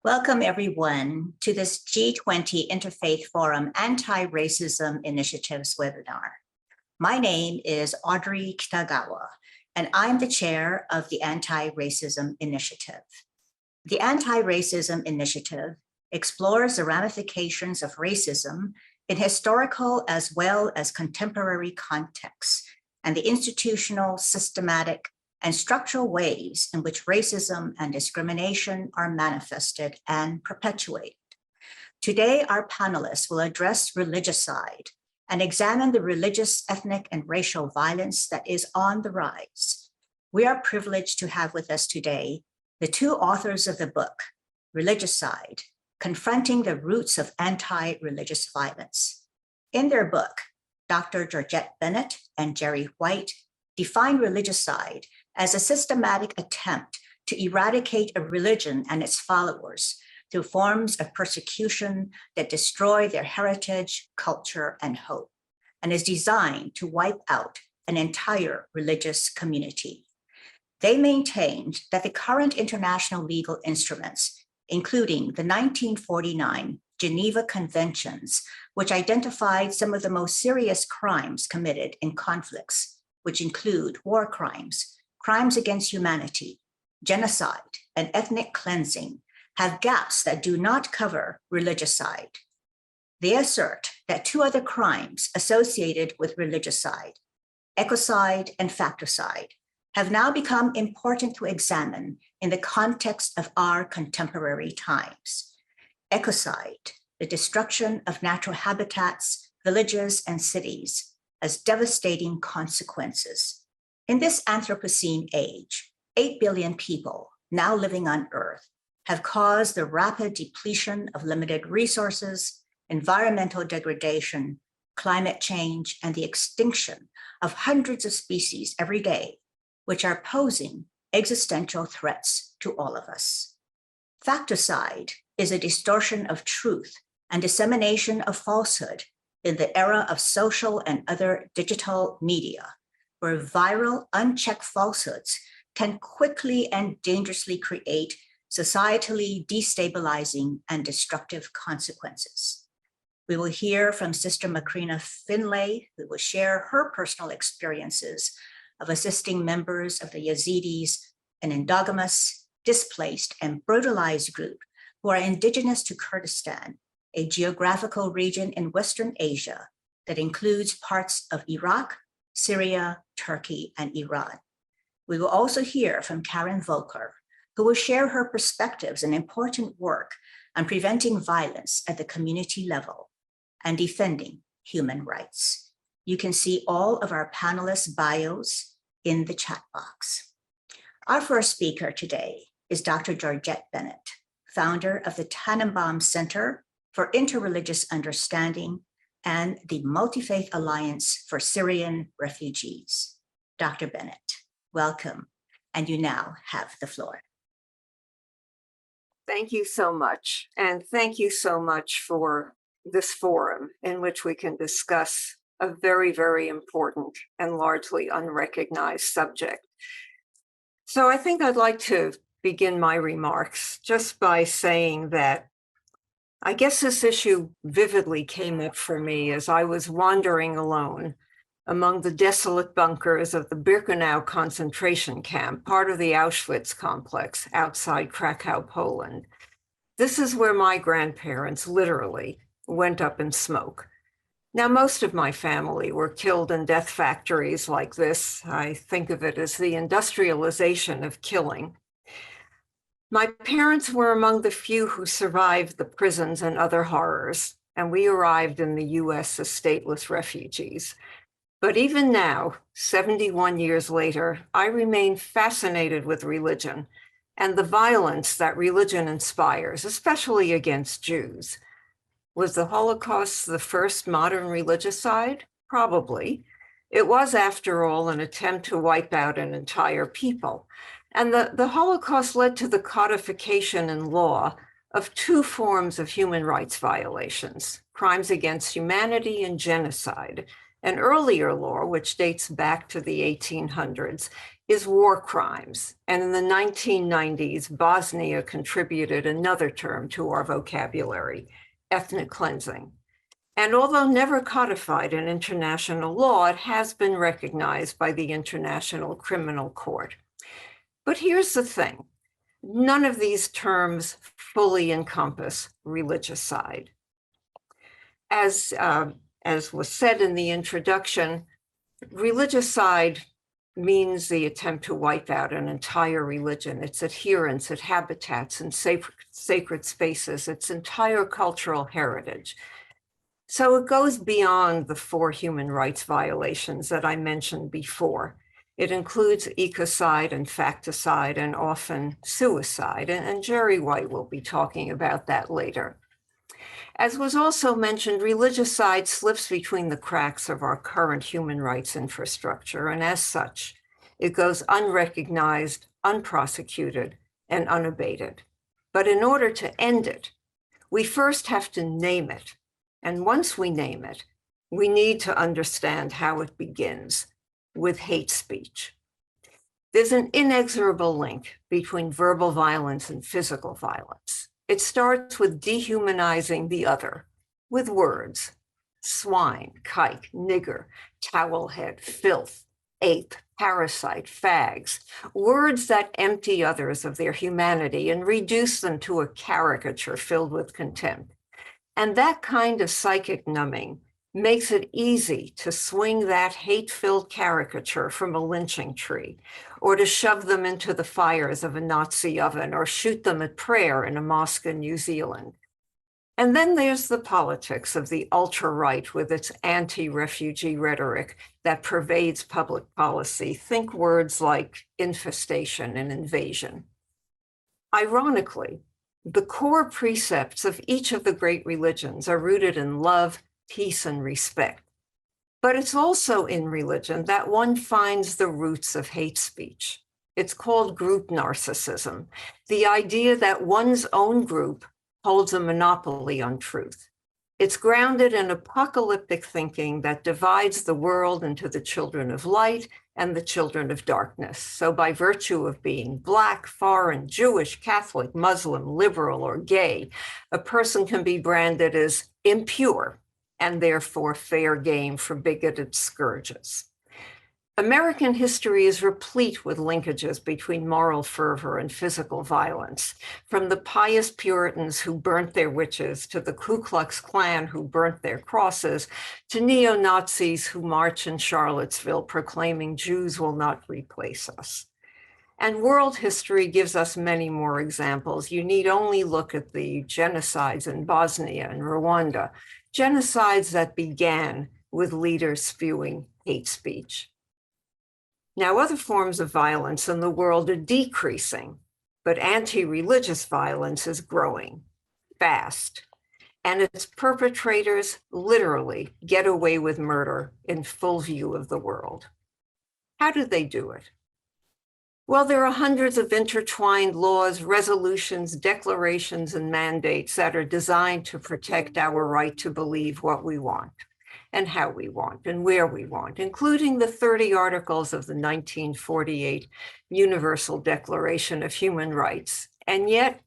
Welcome, everyone, to this G20 Interfaith Forum Anti-Racism Initiatives webinar. My name is Audrey Kitagawa, and I'm the chair of the Anti-Racism Initiative. The Anti-Racism Initiative explores the ramifications of racism in historical as well as contemporary contexts and the institutional, systematic, and structural ways in which racism and discrimination are manifested and perpetuated. Today, our panelists will address religicide and examine the religious, ethnic, and racial violence that is on the rise. We are privileged to have with us today the two authors of the book, Religicide, Confronting the Roots of Anti-Religious Violence. In their book, Dr. Georgette Bennett and Jerry White define religicide as a systematic attempt to eradicate a religion and its followers through forms of persecution that destroy their heritage, culture, and hope, and is designed to wipe out an entire religious community. They maintained that the current international legal instruments, including the 1949 Geneva Conventions, which identified some of the most serious crimes committed in conflicts, which include war crimes, crimes against humanity, genocide, and ethnic cleansing, have gaps that do not cover religicide. They assert that two other crimes associated with religicide, ecocide and facticide, have now become important to examine in the context of our contemporary times. Ecocide, the destruction of natural habitats, villages, and cities, as devastating consequences. In this Anthropocene age, 8 billion people now living on Earth have caused the rapid depletion of limited resources, environmental degradation, climate change, and the extinction of hundreds of species every day, which are posing existential threats to all of us. Facticide is a distortion of truth and dissemination of falsehood in the era of social and other digital media, where viral, unchecked falsehoods can quickly and dangerously create societally destabilizing and destructive consequences. We will hear from Sister Makrina Finlay, who will share her personal experiences of assisting members of the Yazidis, an endogamous, displaced, and brutalized group who are indigenous to Kurdistan, a geographical region in Western Asia that includes parts of Iraq, Syria, Turkey, and Iran. We will also hear from Karen Volker, who will share her perspectives and important work on preventing violence at the community level and defending human rights. You can see all of our panelists' bios in the chat box. Our first speaker today is Dr. Georgette Bennett, founder of the Tanenbaum Center for Interreligious Understanding and the Multifaith Alliance for Syrian Refugees. Dr. Bennett, welcome, and you now have the floor. Thank you so much, and thank you so much for this forum in which we can discuss a very, very important and largely unrecognized subject. So I think I'd like to begin my remarks just by saying that I guess this issue vividly came up for me as I was wandering alone among the desolate bunkers of the Birkenau concentration camp, part of the Auschwitz complex outside Krakow, Poland. This is where my grandparents literally went up in smoke. Now, most of my family were killed in death factories like this. I think of it as the industrialization of killing. My parents were among the few who survived the prisons and other horrors, and we arrived in the US as stateless refugees. But even now, 71 years later, I remain fascinated with religion and the violence that religion inspires, especially against Jews. Was the Holocaust the first modern religicide? Probably. It was, after all, an attempt to wipe out an entire people. And the Holocaust led to the codification in law of two forms of human rights violations, crimes against humanity and genocide. An earlier law, which dates back to the 1800s, is war crimes. And in the 1990s, Bosnia contributed another term to our vocabulary, ethnic cleansing. And although never codified in international law, it has been recognized by the International Criminal Court. But here's the thing. None of these terms fully encompass religicide. As was said in the introduction, religicide means the attempt to wipe out an entire religion, its adherents, its habitats, and sacred spaces, its entire cultural heritage. So it goes beyond the 4 human rights violations that I mentioned before. It includes ecocide and facticide and often suicide, and Jerry White will be talking about that later. As was also mentioned, religicide slips between the cracks of our current human rights infrastructure, and as such, it goes unrecognized, unprosecuted, and unabated. But in order to end it, we first have to name it. And once we name it, we need to understand how it begins, with hate speech. There's an inexorable link between verbal violence and physical violence. It starts with dehumanizing the other, with words: swine, kike, nigger, towelhead, filth, ape, parasite, fags, words that empty others of their humanity and reduce them to a caricature filled with contempt. And that kind of psychic numbing makes it easy to swing that hate-filled caricature from a lynching tree, or to shove them into the fires of a Nazi oven, or shoot them at prayer in a mosque in New Zealand. And then there's the politics of the ultra-right with its anti-refugee rhetoric that pervades public policy. Think words like infestation and invasion. Ironically, the core precepts of each of the great religions are rooted in love, peace, and respect. But it's also in religion that one finds the roots of hate speech. It's called group narcissism, the idea that one's own group holds a monopoly on truth. It's grounded in apocalyptic thinking that divides the world into the children of light and the children of darkness. So by virtue of being Black, foreign, Jewish, Catholic, Muslim, liberal, or gay, a person can be branded as impure and therefore fair game for bigoted scourges. American history is replete with linkages between moral fervor and physical violence, from the pious Puritans who burnt their witches, to the Ku Klux Klan who burnt their crosses, to neo-Nazis who march in Charlottesville proclaiming Jews will not replace us. And world history gives us many more examples. You need only look at the genocides in Bosnia and Rwanda, genocides that began with leaders spewing hate speech. Now, other forms of violence in the world are decreasing, but anti-religious violence is growing fast, and its perpetrators literally get away with murder in full view of the world. How do they do it? Well, there are hundreds of intertwined laws, resolutions, declarations, and mandates that are designed to protect our right to believe what we want, and how we want, and where we want, including the 30 articles of the 1948 Universal Declaration of Human Rights. And yet,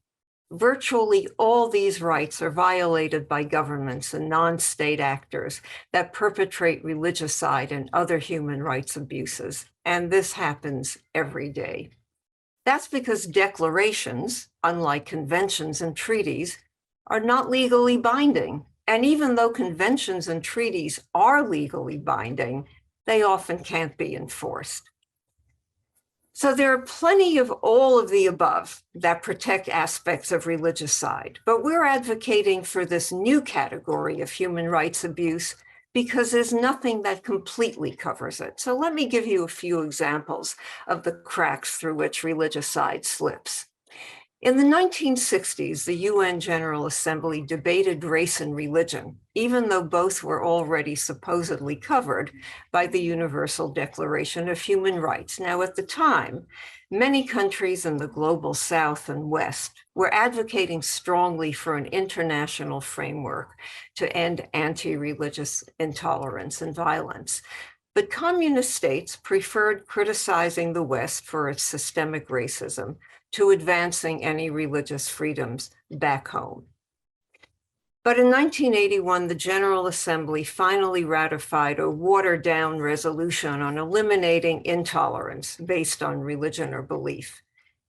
virtually all these rights are violated by governments and non-state actors that perpetrate religicide and other human rights abuses. And this happens every day. That's because declarations, unlike conventions and treaties, are not legally binding. And even though conventions and treaties are legally binding, they often can't be enforced. So there are plenty of all of the above that protect aspects of religicide, but we're advocating for this new category of human rights abuse because there's nothing that completely covers it. So let me give you a few examples of the cracks through which religicide slips. In the 1960s, the UN General Assembly debated race and religion, even though both were already supposedly covered by the Universal Declaration of Human Rights. Now, at the time, many countries in the global South and West were advocating strongly for an international framework to end anti-religious intolerance and violence. But communist states preferred criticizing the West for its systemic racism to advancing any religious freedoms back home. But in 1981, the General Assembly finally ratified a watered-down resolution on eliminating intolerance based on religion or belief.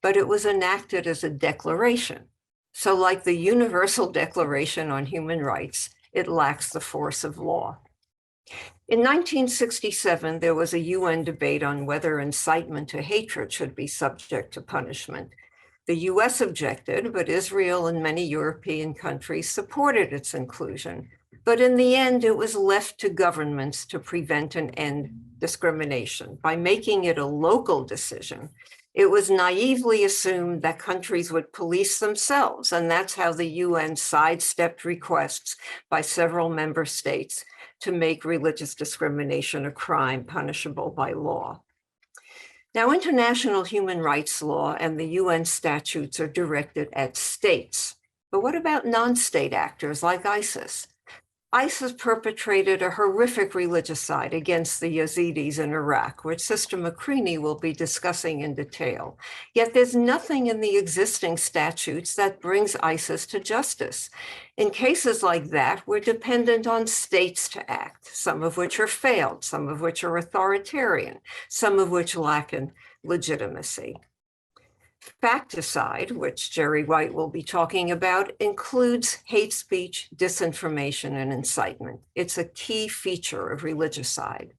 But it was enacted as a declaration. So like the Universal Declaration on Human Rights, it lacks the force of law. In 1967, there was a UN debate on whether incitement to hatred should be subject to punishment. The US objected, but Israel and many European countries supported its inclusion. But in the end, it was left to governments to prevent and end discrimination. By making it a local decision, it was naively assumed that countries would police themselves, and that's how the UN sidestepped requests by several member states to make religious discrimination a crime punishable by law. Now, international human rights law and the UN statutes are directed at states. But what about non-state actors like ISIS? ISIS perpetrated a horrific religicide against the Yazidis in Iraq, which Sister Makrina will be discussing in detail. Yet there's nothing in the existing statutes that brings ISIS to justice. In cases like that, we're dependent on states to act, some of which are failed, some of which are authoritarian, some of which lack in legitimacy. Facticide, which Jerry White will be talking about, includes hate speech, disinformation, and incitement. It's a key feature of Religicide.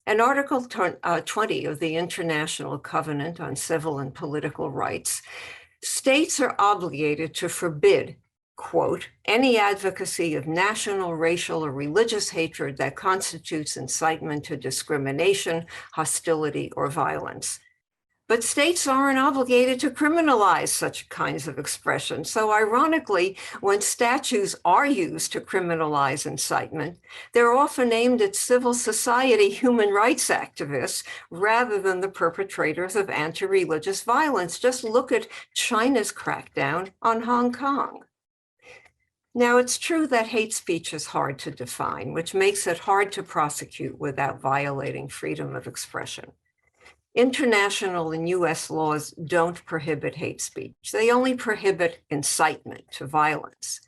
And Article 20 of the International Covenant on Civil and Political Rights, states are obligated to forbid, quote, any advocacy of national, racial, or religious hatred that constitutes incitement to discrimination, hostility, or violence. But states aren't obligated to criminalize such kinds of expressions. So ironically, when statutes are used to criminalize incitement, they're often aimed at civil society human rights activists rather than the perpetrators of anti-religious violence. Just look at China's crackdown on Hong Kong. Now, it's true that hate speech is hard to define, which makes it hard to prosecute without violating freedom of expression. International and US laws don't prohibit hate speech. They only prohibit incitement to violence.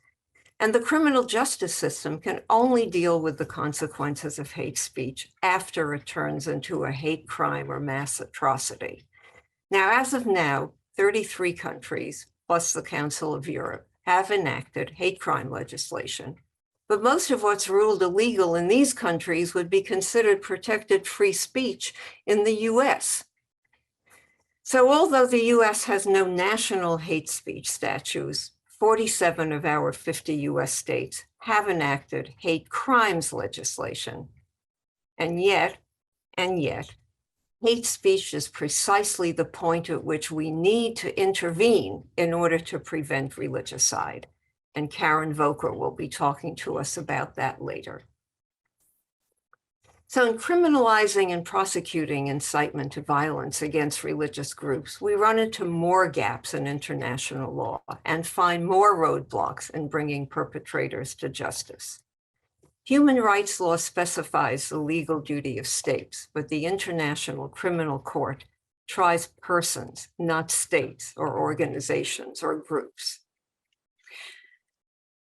And the criminal justice system can only deal with the consequences of hate speech after it turns into a hate crime or mass atrocity. Now, as of now, 33 countries, plus the Council of Europe, have enacted hate crime legislation. But most of what's ruled illegal in these countries would be considered protected free speech in the US. So although the US has no national hate speech statutes, 47 of our 50 US states have enacted hate crimes legislation. And yet, hate speech is precisely the point at which we need to intervene in order to prevent religicide. And Karen Volker will be talking to us about that later. So in criminalizing and prosecuting incitement to violence against religious groups, we run into more gaps in international law and find more roadblocks in bringing perpetrators to justice. Human rights law specifies the legal duty of states, but the International Criminal Court tries persons, not states or organizations or groups.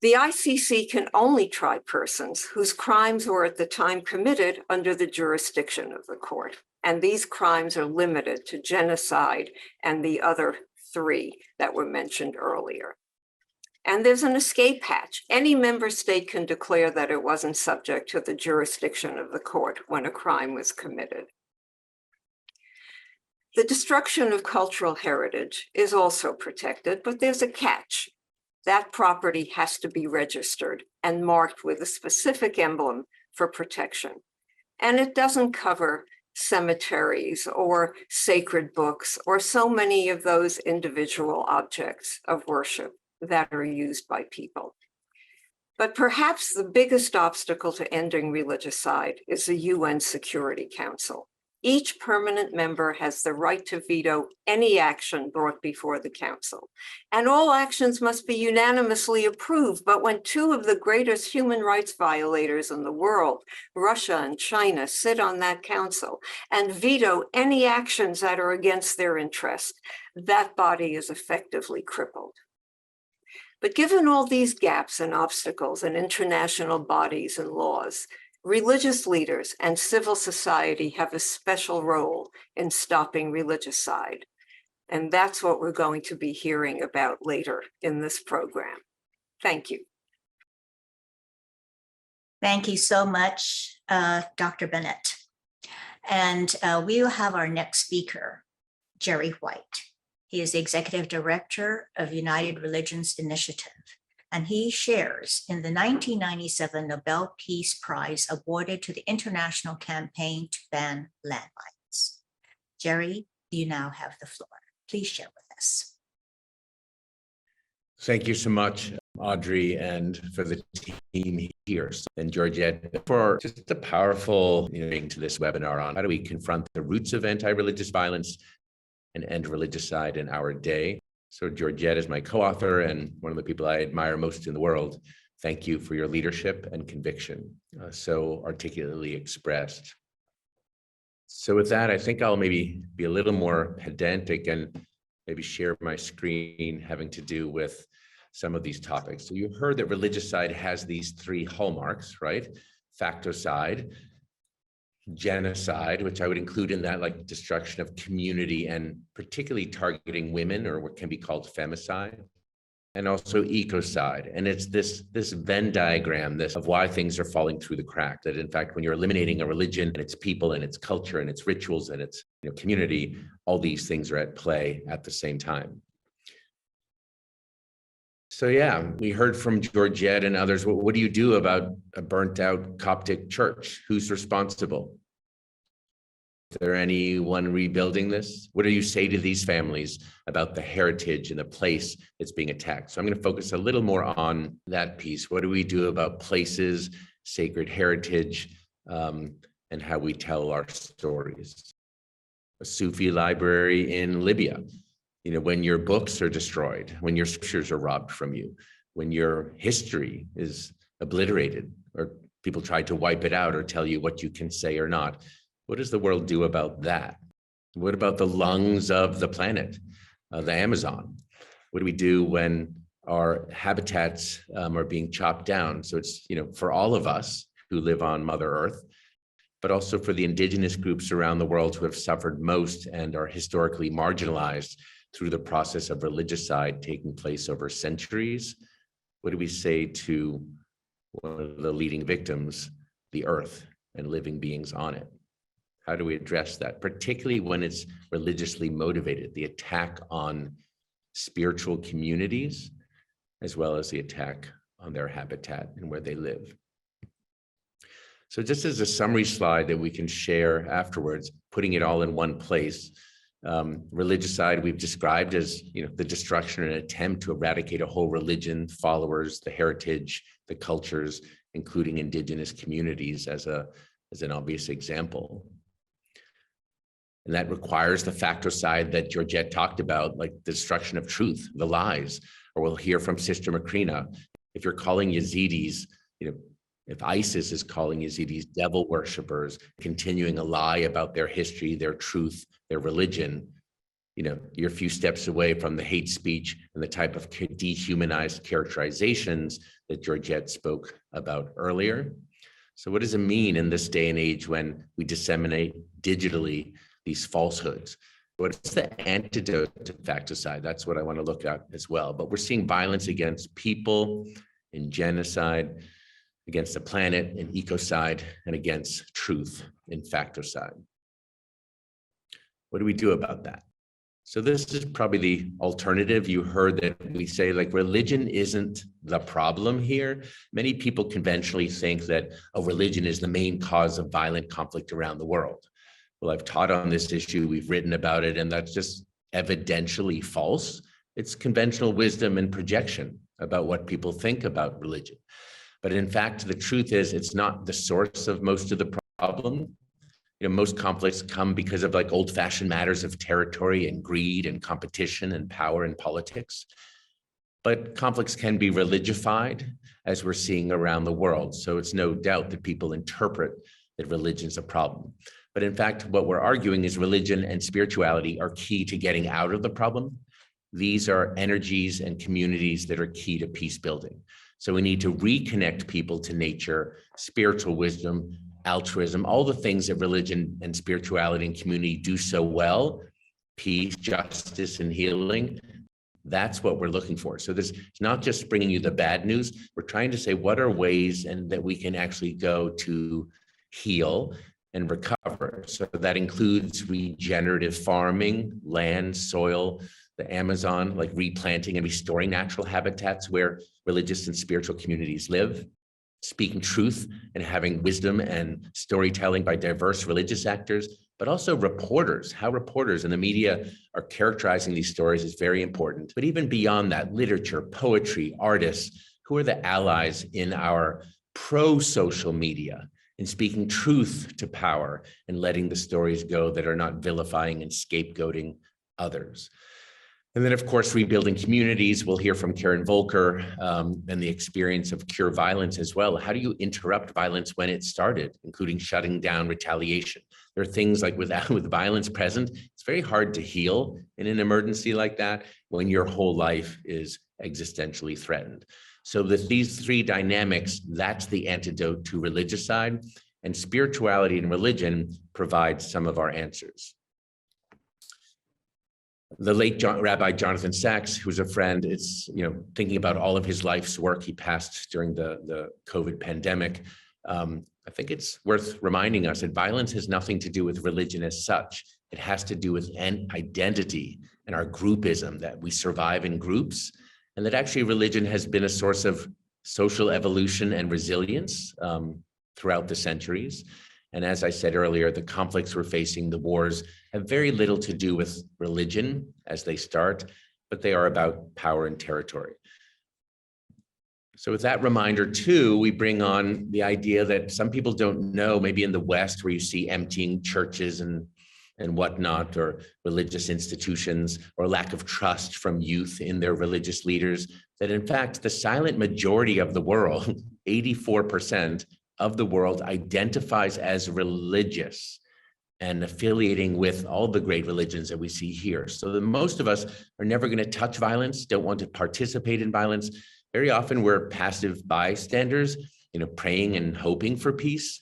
The ICC can only try persons whose crimes were at the time committed under the jurisdiction of the court. And these crimes are limited to genocide and the other three that were mentioned earlier. And there's an escape hatch. Any member state can declare that it wasn't subject to the jurisdiction of the court when a crime was committed. The destruction of cultural heritage is also protected, but there's a catch. That property has to be registered and marked with a specific emblem for protection. And it doesn't cover cemeteries or sacred books, or so many of those individual objects of worship that are used by people. But perhaps the biggest obstacle to ending religicide is the UN Security Council. Each permanent member has the right to veto any action brought before the council, and all actions must be unanimously approved. But when two of the greatest human rights violators in the world, Russia and China, sit on that council and veto any actions that are against their interest, that body is effectively crippled. But given all these gaps and obstacles in international bodies and laws, religious leaders and civil society have a special role in stopping religicide. And that's what we're going to be hearing about later in this program. Thank you. Thank you so much, Dr. Bennett. And we will have our next speaker, Jerry White. He is the Executive Director of United Religions Initiative, and he shares in the 1997 Nobel Peace Prize awarded to the International Campaign to Ban Landmines. Jerry, you now have the floor. Please share with us. Thank you so much, Audrey, and for the team here, and Georgette, for just a powerful thing to this webinar on how do we confront the roots of anti-religious violence and end religicide in our day. So Georgette is my co-author and one of the people I admire most in the world. Thank you for your leadership and conviction, so articulately expressed. So with that, I think I'll maybe be a little more pedantic and maybe share my screen having to do with some of these topics. So you heard that religicide has these three hallmarks, right? Facticide, genocide, which I would include in that, like destruction of community and particularly targeting women, or what can be called femicide, and also ecocide. And it's this Venn diagram, of why things are falling through the crack, that in fact, when you're eliminating a religion and its people and its culture and its rituals and its community, all these things are at play at the same time. So yeah, we heard from Georgette and others. What do you do about a burnt out Coptic church? Who's responsible? Is there anyone rebuilding this? What do you say to these families about the heritage and the place that's being attacked? So I'm going to focus a little more on that piece. What do we do about places, sacred heritage, and how we tell our stories? A Sufi library in Libya. When your books are destroyed, when your scriptures are robbed from you, when your history is obliterated, or people try to wipe it out or tell you what you can say or not, what does the world do about that? What about the lungs of the planet, the Amazon? What do we do when our habitats are being chopped down? So it's, for all of us who live on Mother Earth, but also for the indigenous groups around the world who have suffered most and are historically marginalized through the process of religicide taking place over centuries. What do we say to one of the leading victims, the earth and living beings on it? How do we address that, particularly when it's religiously motivated, the attack on spiritual communities, as well as the attack on their habitat and where they live? So just as a summary slide that we can share afterwards, putting it all in one place, religicide we've described as the destruction and attempt to eradicate a whole religion, followers, the heritage, the cultures, including indigenous communities as an obvious example. And that requires the facticide that Georgette talked about, like the destruction of truth, the lies. Or we'll hear from Sister Makrina, if you're calling Yazidis, if ISIS is calling Yazidis devil worshippers, continuing a lie about their history, their truth, their religion, you're a few steps away from the hate speech and the type of dehumanized characterizations that Georgette spoke about earlier. So what does it mean in this day and age when we disseminate digitally these falsehoods? What's the antidote to facticide? That's what I want to look at as well. But we're seeing violence against people in genocide, against the planet in ecocide, and against truth in facticide. What do we do about that? So this is probably the alternative. You heard that we say, like, religion isn't the problem here. Many people conventionally think that religion is the main cause of violent conflict around the world. well, I've taught on this issue, we've written about it, and that's just evidentially false. It's conventional wisdom and projection about what people think about religion. But in fact, the truth is it's not the source of most of the problem. Most conflicts come because of like old-fashioned matters of territory and greed and competition and power and politics. But conflicts can be religified, as we're seeing around the world. So it's no doubt that people interpret that religion's a problem. But in fact, what we're arguing is religion and spirituality are key to getting out of the problem. These are energies and communities that are key to peace building. So we need to reconnect people to nature, spiritual wisdom, altruism, all the things that religion and spirituality and community do so well, peace, justice, and healing. That's what we're looking for. So this is not just bringing you the bad news. We're trying to say what are ways and that we can actually go to heal and recover. So that includes regenerative farming, land, soil, the Amazon, like replanting and restoring natural habitats where religious and spiritual communities live, speaking truth and having wisdom and storytelling by diverse religious actors, but also reporters. How reporters in the media are characterizing these stories is very important. But even beyond that, literature, poetry, artists, who are the allies in our pro-social media in speaking truth to power and letting the stories go that are not vilifying and scapegoating others. And then, of course, rebuilding communities. We'll hear from Karen Volker and the experience of cure violence as well. How do you interrupt violence when it started, including shutting down retaliation? There are things like with violence present, it's very hard to heal in an emergency like that when your whole life is existentially threatened. So these three dynamics, that's the antidote to religicide, and spirituality and religion provide some of our answers. The late Rabbi Jonathan Sachs, who's a friend, is thinking about all of his life's work. He passed during the COVID pandemic. I think it's worth reminding us that violence has nothing to do with religion as such. It has to do with identity and our groupism, that we survive in groups, and that actually religion has been a source of social evolution and resilience throughout the centuries. And as I said earlier, the conflicts we're facing, the wars, have very little to do with religion as they start, but they are about power and territory. So with that reminder too, we bring on the idea that some people don't know, maybe in the West where you see emptying churches and whatnot, or religious institutions, or lack of trust from youth in their religious leaders, that in fact, the silent majority of the world, 84%, of the world identifies as religious and affiliating with all the great religions that we see here. So that most of us are never going to touch violence, don't want to participate in violence. Very often we're passive bystanders, praying and hoping for peace.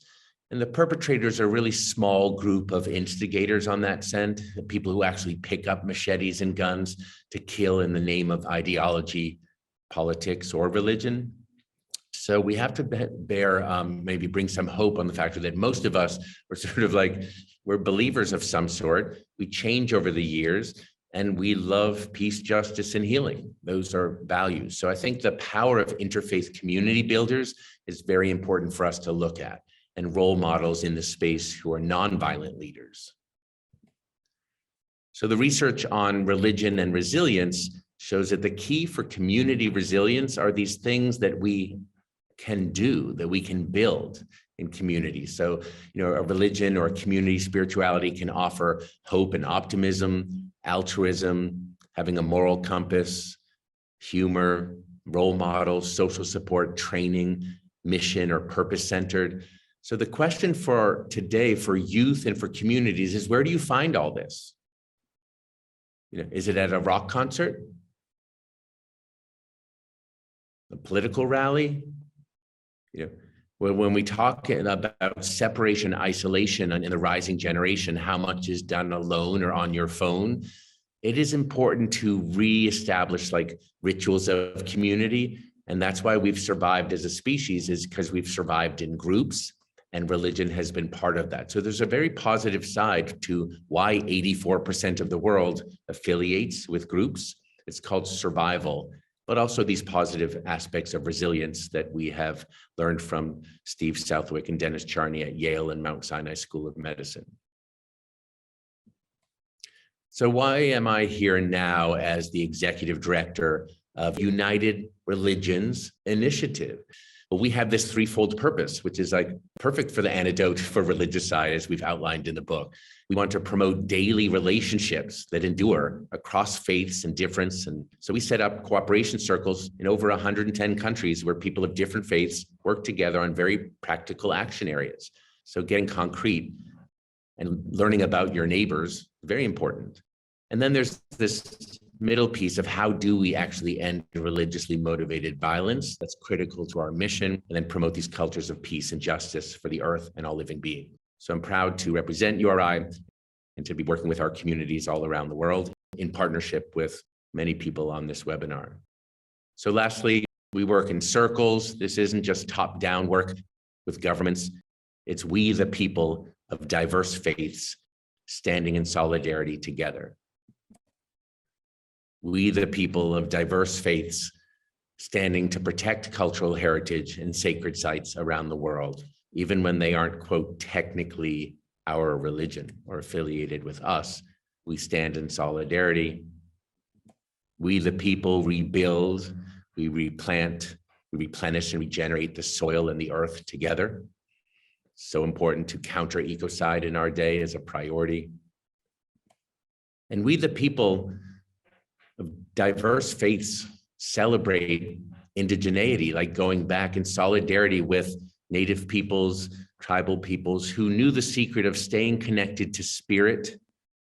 And the perpetrators are a really small group of instigators on that scent, people who actually pick up machetes and guns to kill in the name of ideology, politics, or religion. So we have to maybe bring some hope on the fact that most of us were sort of like, we're believers of some sort. We change over the years and we love peace, justice, and healing. Those are values. So I think the power of interfaith community builders is very important for us to look at, and role models in the space who are nonviolent leaders. So the research on religion and resilience shows that the key for community resilience are these things that we can do, that we can build in communities. So, a religion or a community spirituality can offer hope and optimism, altruism, having a moral compass, humor, role models, social support, training, mission, or purpose-centered. So the question for today for youth and for communities is, where do you find all this? Is it at a rock concert? A political rally? When we talk about separation, isolation in the rising generation, how much is done alone or on your phone, it is important to reestablish like rituals of community. And that's why we've survived as a species, is because we've survived in groups, and religion has been part of that. So there's a very positive side to why 84% of the world affiliates with groups. It's called survival, but also these positive aspects of resilience that we have learned from Steve Southwick and Dennis Charney at Yale and Mount Sinai School of Medicine. So why am I here now as the executive director of United Religions Initiative? Well, we have this threefold purpose, which is like perfect for the antidote for religicide, as we've outlined in the book. We want to promote daily relationships that endure across faiths and difference. And so we set up cooperation circles in over 110 countries where people of different faiths work together on very practical action areas. So getting concrete and learning about your neighbors, very important. And then there's this middle piece of how do we actually end religiously motivated violence that's critical to our mission, and then promote these cultures of peace and justice for the earth and all living beings. So I'm proud to represent URI and to be working with our communities all around the world in partnership with many people on this webinar. So lastly, we work in circles. This isn't just top-down work with governments. It's we, the people of diverse faiths, standing in solidarity together. We, the people of diverse faiths, standing to protect cultural heritage and sacred sites around the world, even when they aren't, quote, technically our religion or affiliated with us. We stand in solidarity. We, the people, rebuild, we replant, we replenish and regenerate the soil and the earth together. So important to counter ecocide in our day as a priority. And we, the people of diverse faiths, celebrate indigeneity, like going back in solidarity with Native peoples, tribal peoples who knew the secret of staying connected to spirit,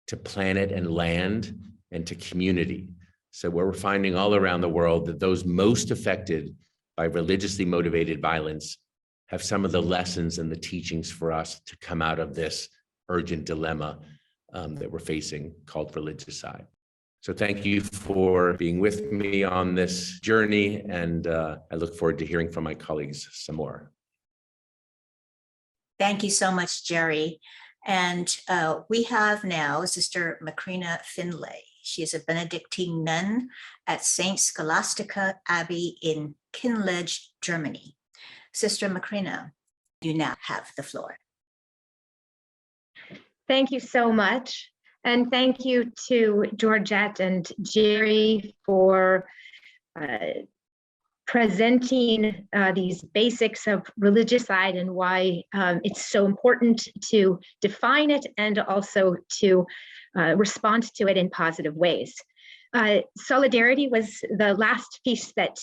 to planet and land, and to community. So we're finding all around the world that those most affected by religiously motivated violence have some of the lessons and the teachings for us to come out of this urgent dilemma that we're facing called religicide. So thank you for being with me on this journey, and I look forward to hearing from my colleagues some more. Thank you so much, Jerry. And we have now Sister Makrina Finlay. She is a Benedictine nun at St. Scholastika Abbey in Int'l, Germany. Sister Makrina, you now have the floor. Thank you so much. And thank you to Georgette and Jerry for presenting these basics of religicide and why it's so important to define it and also to respond to it in positive ways. Solidarity was the last piece that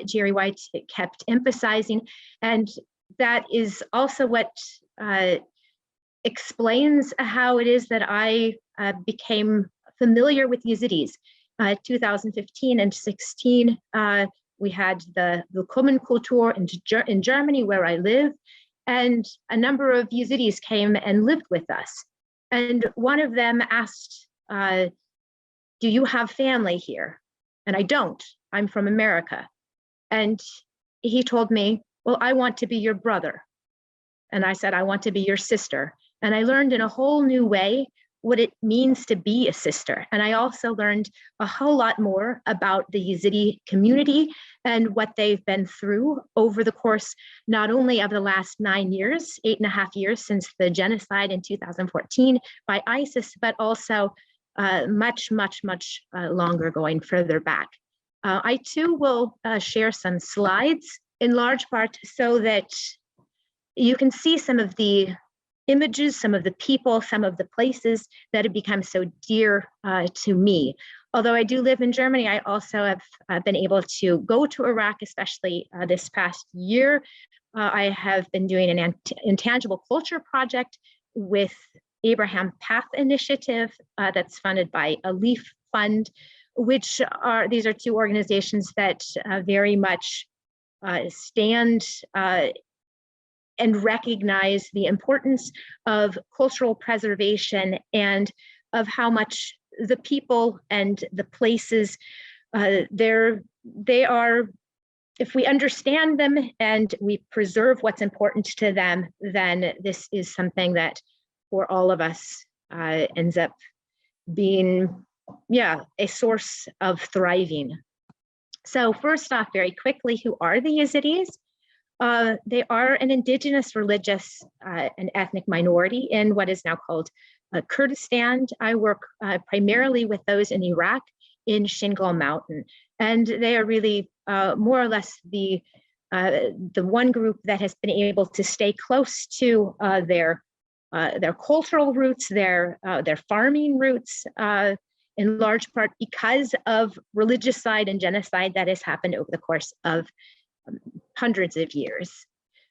Jerry White kept emphasizing, and that is also what explains how it is that I became familiar with Yazidis. 2015 and 16, we had the Willkommenkultur in Germany, where I live, and a number of Yazidis came and lived with us. And one of them asked, do you have family here? And I don't, I'm from America. And he told me, well, I want to be your brother. And I said, I want to be your sister. And I learned in a whole new way what it means to be a sister. And I also learned a whole lot more about the Yazidi community and what they've been through over the course, not only of the last 9 years, 8.5 years since the genocide in 2014 by ISIS, but also much longer, going further back. I too will share some slides, in large part so that you can see some of the images, some of the people, some of the places that have become so dear to me. Although I do live in Germany, I also have been able to go to Iraq, especially this past year. I have been doing an intangible culture project with Abraham Path Initiative that's funded by a Leaf Fund, which these are two organizations that very much stand and recognize the importance of cultural preservation and of how much the people and the places they are, if we understand them and we preserve what's important to them, then this is something that for all of us ends up being, a source of thriving. So first off, very quickly, who are the Yazidis? They are an indigenous religious and ethnic minority in what is now called Kurdistan. I work primarily with those in Iraq in Shingal Mountain, and they are really more or less the one group that has been able to stay close to their cultural roots, their farming roots, in large part because of religicide and genocide that has happened over the course of hundreds of years.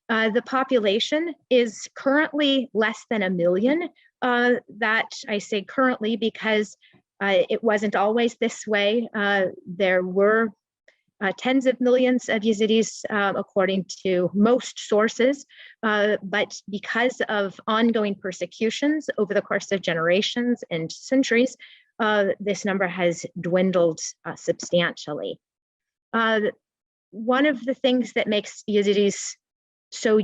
The population is currently less than 1 million. That I say currently because it wasn't always this way. There were tens of millions of Yazidis, according to most sources, but because of ongoing persecutions over the course of generations and centuries, this number has dwindled substantially. One of the things that makes Yazidis so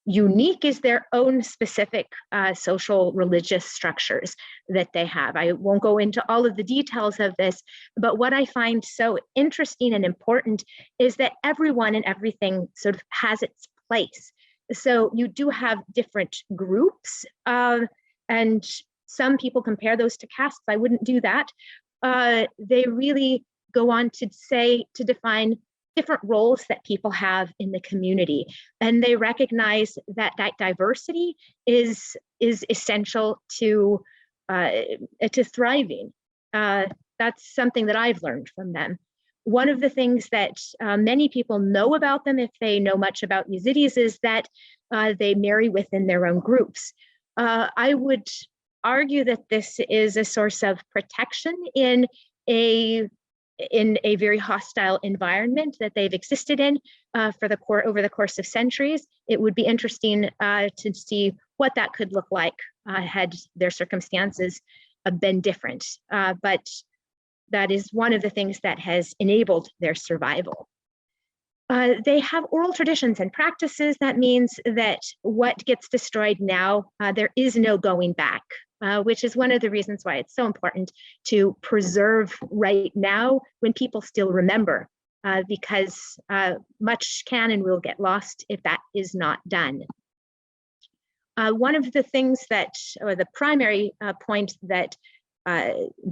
unique is their own specific social religious structures that they have. I won't go into all of the details of this, but what I find so interesting and important is that everyone and everything sort of has its place. So you do have different groups, and some people compare those to castes. I wouldn't do that. They really go on to define different roles that people have in the community, and they recognize that diversity is essential to thriving. That's something that I've learned from them. One of the things that many people know about them, if they know much about Yazidis, is that they marry within their own groups. I would argue that this is a source of protection in a very hostile environment that they've existed in over the course of centuries. It would be interesting to see what that could look like had their circumstances been different. But that is one of the things that has enabled their survival. They have oral traditions and practices. That means that what gets destroyed now, there is no going back. Which is one of the reasons why it's so important to preserve right now when people still remember, because much can and will get lost if that is not done. One of the things or the primary point that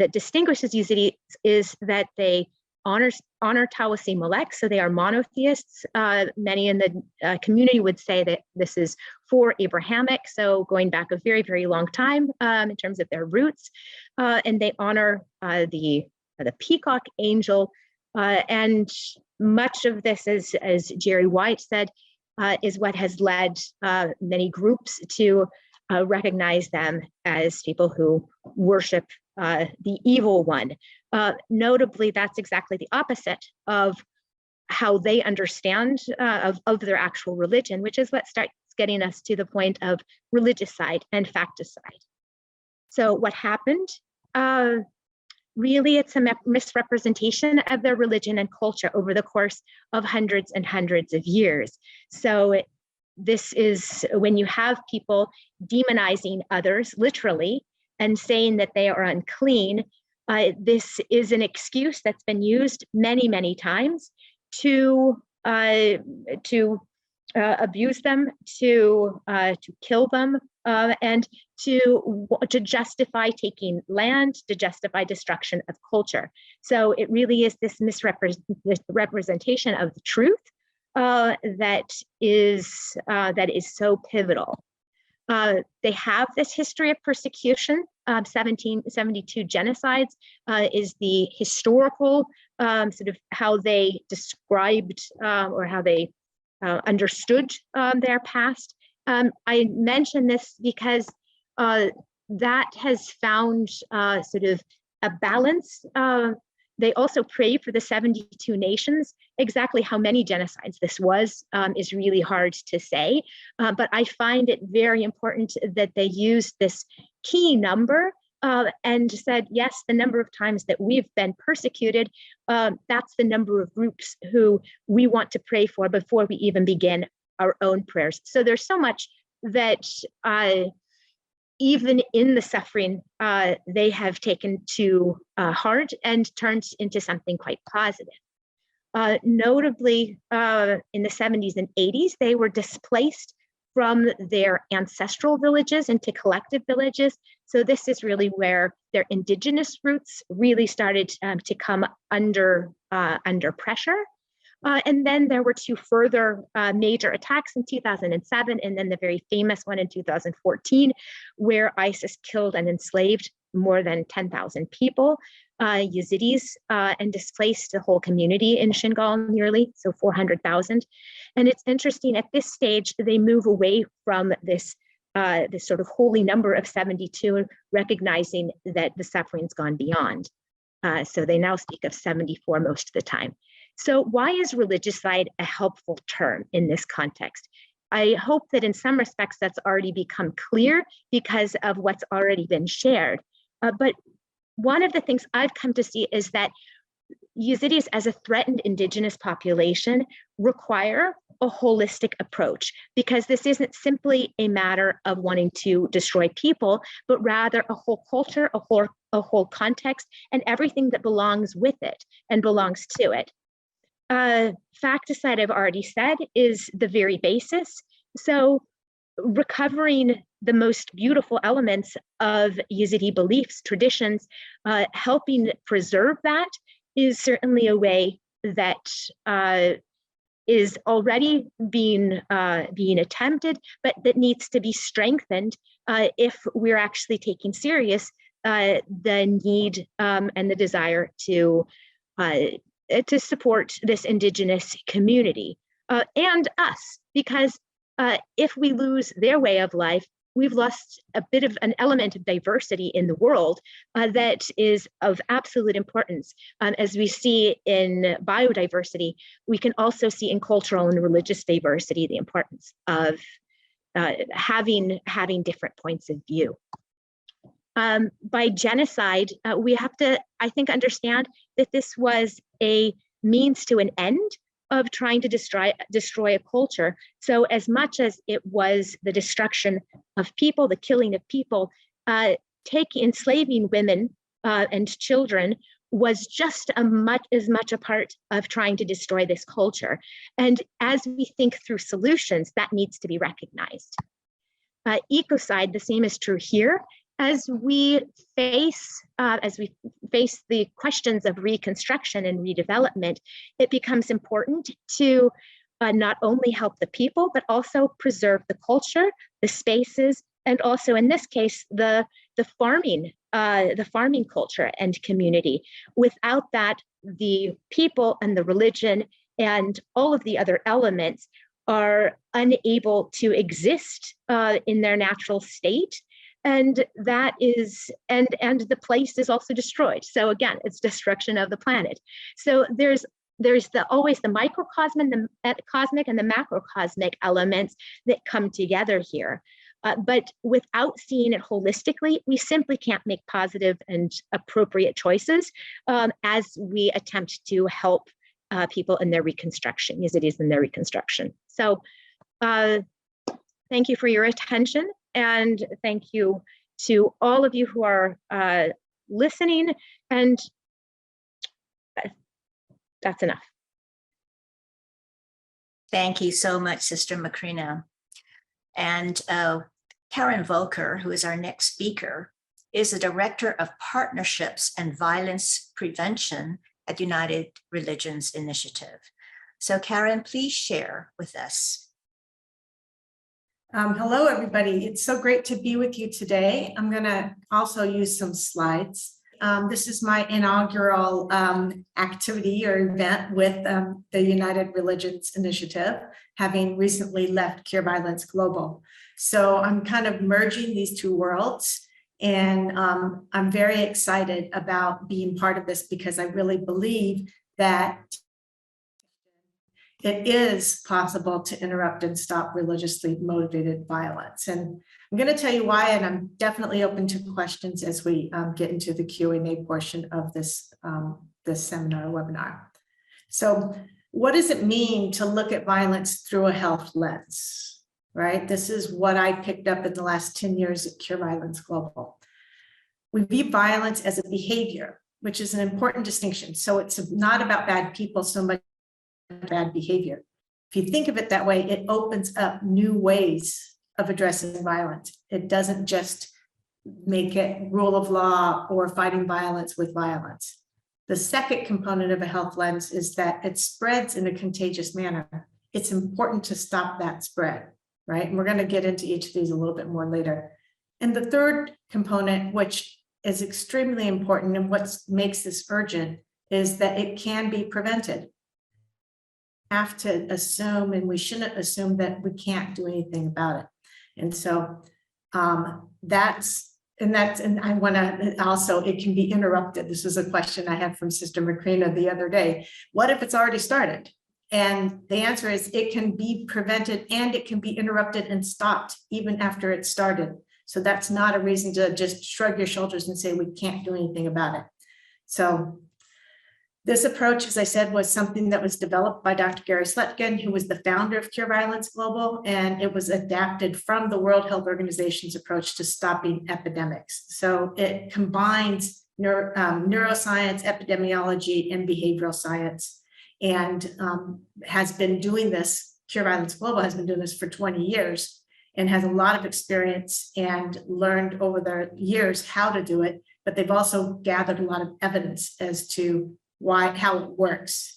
distinguishes Yazidis is that they honor Tawasi Malek, so they are monotheists. Many in the community would say that this is for Abrahamic, so going back a very, very long time in terms of their roots. And they honor the peacock angel. And much of this, as Jerry White said, is what has led many groups to recognize them as people who worship the evil one. Notably, that's exactly the opposite of how they understand of their actual religion, which is what starts getting us to the point of religicide and facticide. So what happened? Really, it's a misrepresentation of their religion and culture over the course of hundreds and hundreds of years. So this is when you have people demonizing others, literally, and saying that they are unclean. This is an excuse that's been used many, many times to abuse them, to kill them, and to justify taking land, to justify destruction of culture. So it really is this misrepresentation of the truth that is so pivotal. They have this history of persecution. 1772 genocides is the historical sort of how they described or how they understood their past. I mention this because that has found sort of a balance. They also pray for the 72 nations. Exactly how many genocides this was is really hard to say, but I find it very important that they use this key number and said, yes, the number of times that we've been persecuted, that's the number of groups who we want to pray for before we even begin our own prayers. So there's so much that even in the suffering, they have taken to heart and turned into something quite positive. Notably, in the 70s and 80s, they were displaced from their ancestral villages into collective villages. So this is really where their indigenous roots really started to come under pressure. And then there were two further major attacks in 2007, and then the very famous one in 2014, where ISIS killed and enslaved more than 10,000 people, Yazidis, and displaced the whole community in Shingal nearly, so 400,000. And it's interesting, at this stage, they move away from this sort of holy number of 72, recognizing that the suffering's gone beyond. So they now speak of 74 most of the time. So why is religicide a helpful term in this context? I hope that in some respects that's already become clear because of what's already been shared. But one of the things I've come to see is that Yazidis as a threatened indigenous population require a holistic approach, because this isn't simply a matter of wanting to destroy people, but rather a whole culture, a whole context, and everything that belongs with it and belongs to it. Facticide, I've already said, is the very basis. So recovering the most beautiful elements of Yazidi beliefs, traditions, helping preserve that is certainly a way that is already being attempted, but that needs to be strengthened if we're actually taking serious the need and the desire to support this indigenous community and us, because if we lose their way of life, we've lost a bit of an element of diversity in the world that is of absolute importance. As we see in biodiversity, we can also see in cultural and religious diversity the importance of having different points of view. By genocide, we have to, I think, understand that this was a means to an end of trying to destroy a culture. So as much as it was the destruction of people, the killing of people, enslaving women and children was just as much a part of trying to destroy this culture. And as we think through solutions, that needs to be recognized. Ecocide, the same is true here. As we face the questions of reconstruction and redevelopment, it becomes important to not only help the people, but also preserve the culture, the spaces, and also in this case, the farming culture and community. Without that, the people and the religion and all of the other elements are unable to exist in their natural state. And that is, and the place is also destroyed. So again, it's destruction of the planet. So there's always the microcosmic, the cosmic, and the macrocosmic elements that come together here. But without seeing it holistically, we simply can't make positive and appropriate choices as we attempt to help people in their reconstruction, Yazidis in their reconstruction. So thank you for your attention. And thank you to all of you who are listening. And that's enough. Thank you so much, Sister Makrina. And Karen Volker, who is our next speaker, is the Director of Partnerships and Violence Prevention at United Religions Initiative. So Karen, please share with us. Hello, everybody. It's so great to be with you today. I'm going to also use some slides. This is my inaugural activity or event with the United Religions Initiative, having recently left Cure Violence Global. So I'm kind of merging these two worlds, and I'm very excited about being part of this because I really believe that it is possible to interrupt and stop religiously motivated violence. And I'm going to tell you why, and I'm definitely open to questions as we get into the Q&A portion of this seminar webinar. So what does it mean to look at violence through a health lens, right? This is what I picked up in the last 10 years at Cure Violence Global. We view violence as a behavior, which is an important distinction. So it's not about bad people so much bad behavior. if you think of it that way, it opens up new ways of addressing violence. It doesn't just make it rule of law or fighting violence with violence. The second component of a health lens is that it spreads in a contagious manner. It's important to stop that spread, right? And we're going to get into each of these a little bit more later. And the third component, which is extremely important and what makes this urgent, is that it can be prevented. We have to assume, and we shouldn't assume, that we can't do anything about it. And so and I want to also, it can be interrupted. This was a question I had from Sister Makrina the other day. What if it's already started? And the answer is it can be prevented and it can be interrupted and stopped even after it started. So that's not a reason to just shrug your shoulders and say we can't do anything about it. So this approach, as I said, was something that was developed by Dr. Gary Slutkin, who was the founder of Cure Violence Global, and it was adapted from the World Health Organization's approach to stopping epidemics. So it combines neuroscience, epidemiology, and behavioral science, and has been doing this. Cure Violence Global has been doing this for 20 years and has a lot of experience and learned over the years how to do it, but they've also gathered a lot of evidence as to how it works.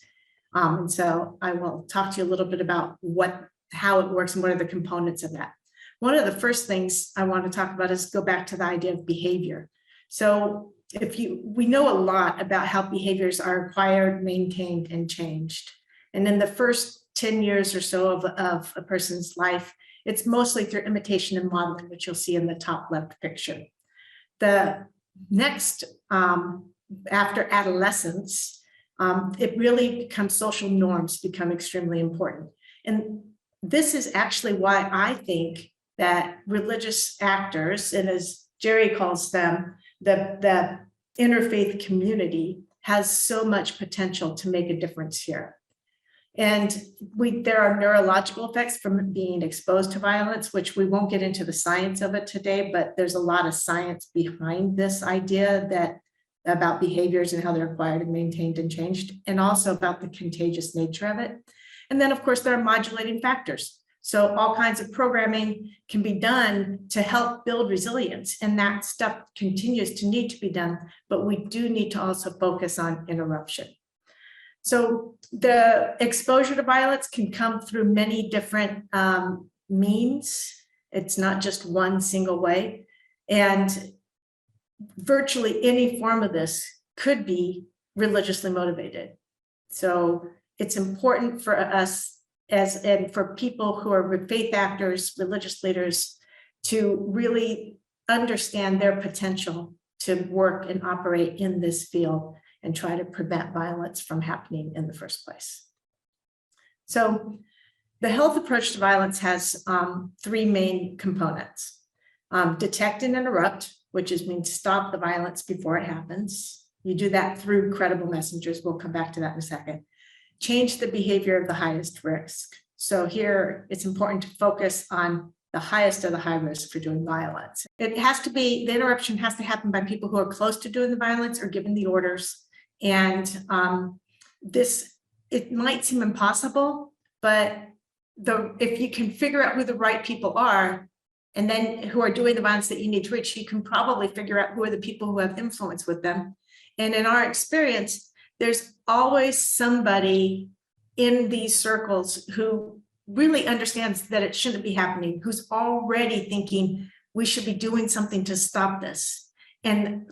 And so I will talk to you a little bit about how it works and what are the components of that. One of the first things I want to talk about is go back to the idea of behavior. So we know a lot about how behaviors are acquired, maintained, and changed. And in the first 10 years or so of a person's life, it's mostly through imitation and modeling, which you'll see in the top left picture. The next, after adolescence, it really becomes social norms become extremely important. And this is actually why I think that religious actors, and as Jerry calls them, the interfaith community, has so much potential to make a difference here. And there are neurological effects from being exposed to violence, which we won't get into the science of it today, but there's a lot of science behind this idea about behaviors and how they're acquired and maintained and changed, and also about the contagious nature of it. And then, of course, there are modulating factors. So all kinds of programming can be done to help build resilience, and that stuff continues to need to be done, but we do need to also focus on interruption. So the exposure to violence can come through many different means. It's not just one single way. And virtually any form of this could be religiously motivated. So it's important for us and for people who are faith actors, religious leaders, to really understand their potential to work and operate in this field and try to prevent violence from happening in the first place. So the health approach to violence has three main components. Detect and interrupt, which means stop the violence before it happens. You do that through credible messengers. We'll come back to that in a second. Change the behavior of the highest risk. So here it's important to focus on the highest of the high risk for doing violence. The interruption has to happen by people who are close to doing the violence or giving the orders. And it might seem impossible, but if you can figure out who the right people are, and then who are doing the violence that you need to reach, you can probably figure out who are the people who have influence with them. And in our experience, there's always somebody in these circles who really understands that it shouldn't be happening, who's already thinking we should be doing something to stop this. And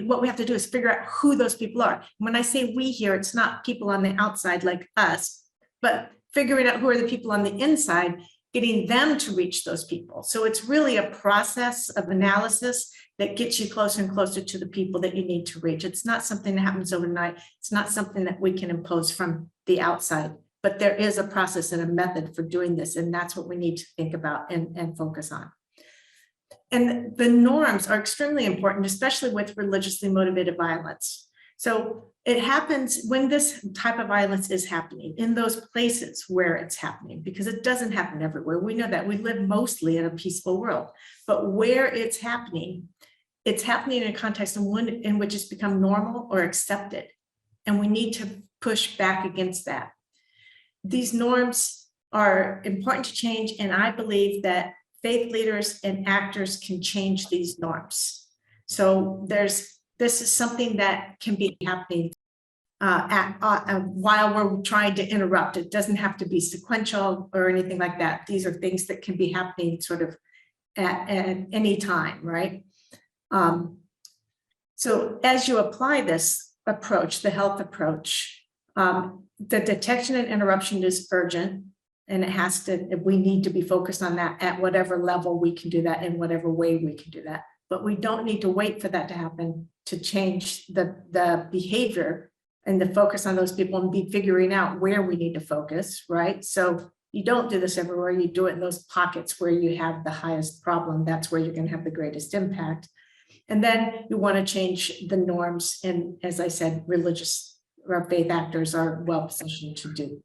what we have to do is figure out who those people are. When I say we here, it's not people on the outside like us, but figuring out who are the people on the inside, getting them to reach those people. So it's really a process of analysis that gets you closer and closer to the people that you need to reach. It's not something that happens overnight. It's not something that we can impose from the outside, but there is a process and a method for doing this. And that's what we need to think about and focus on. And the norms are extremely important, especially with religiously motivated violence. So it happens when this type of violence is happening in those places where it's happening, because it doesn't happen everywhere. We know that. We live mostly in a peaceful world, but where it's happening in a context in which it's become normal or accepted. And we need to push back against that. These norms are important to change. And I believe that faith leaders and actors can change these norms. So this is something that can be happening while we're trying to interrupt. It doesn't have to be sequential or anything like that. These are things that can be happening sort of at any time, right? So as you apply this approach, the health approach, the detection and interruption is urgent, and we need to be focused on that at whatever level we can do that, in whatever way we can do that. But we don't need to wait for that to happen to change the behavior and the focus on those people and be figuring out where we need to focus, right? So you don't do this everywhere. You do it in those pockets where you have the highest problem. That's where you're going to have the greatest impact. And then you want to change the norms. And as I said, religious or faith actors are well positioned to do.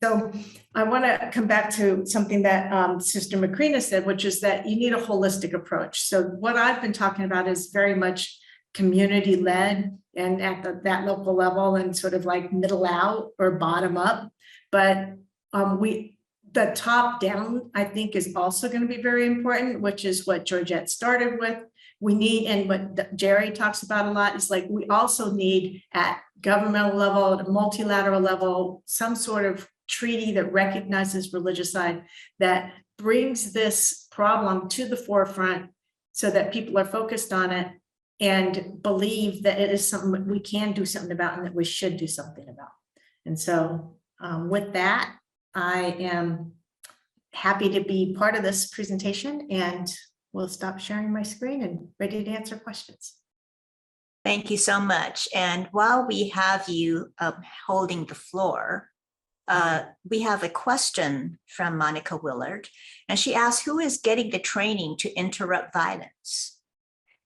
So I want to come back to something that Sister Makrina said, which is that you need a holistic approach. So what I've been talking about is very much community-led and at that local level and sort of like middle out or bottom up. But the top down, I think, is also going to be very important, which is what Georgette started with. We need, and what Jerry talks about a lot, is like we also need at governmental level, at a multilateral level, some sort of treaty that recognizes religicide, that brings this problem to the forefront so that people are focused on it and believe that it is something that we can do something about and that we should do something about. And so with that, I am happy to be part of this presentation, and we'll stop sharing my screen and ready to answer questions. Thank you so much. And while we have you holding the floor, we have a question from Monica Willard, and she asks, who is getting the training to interrupt violence?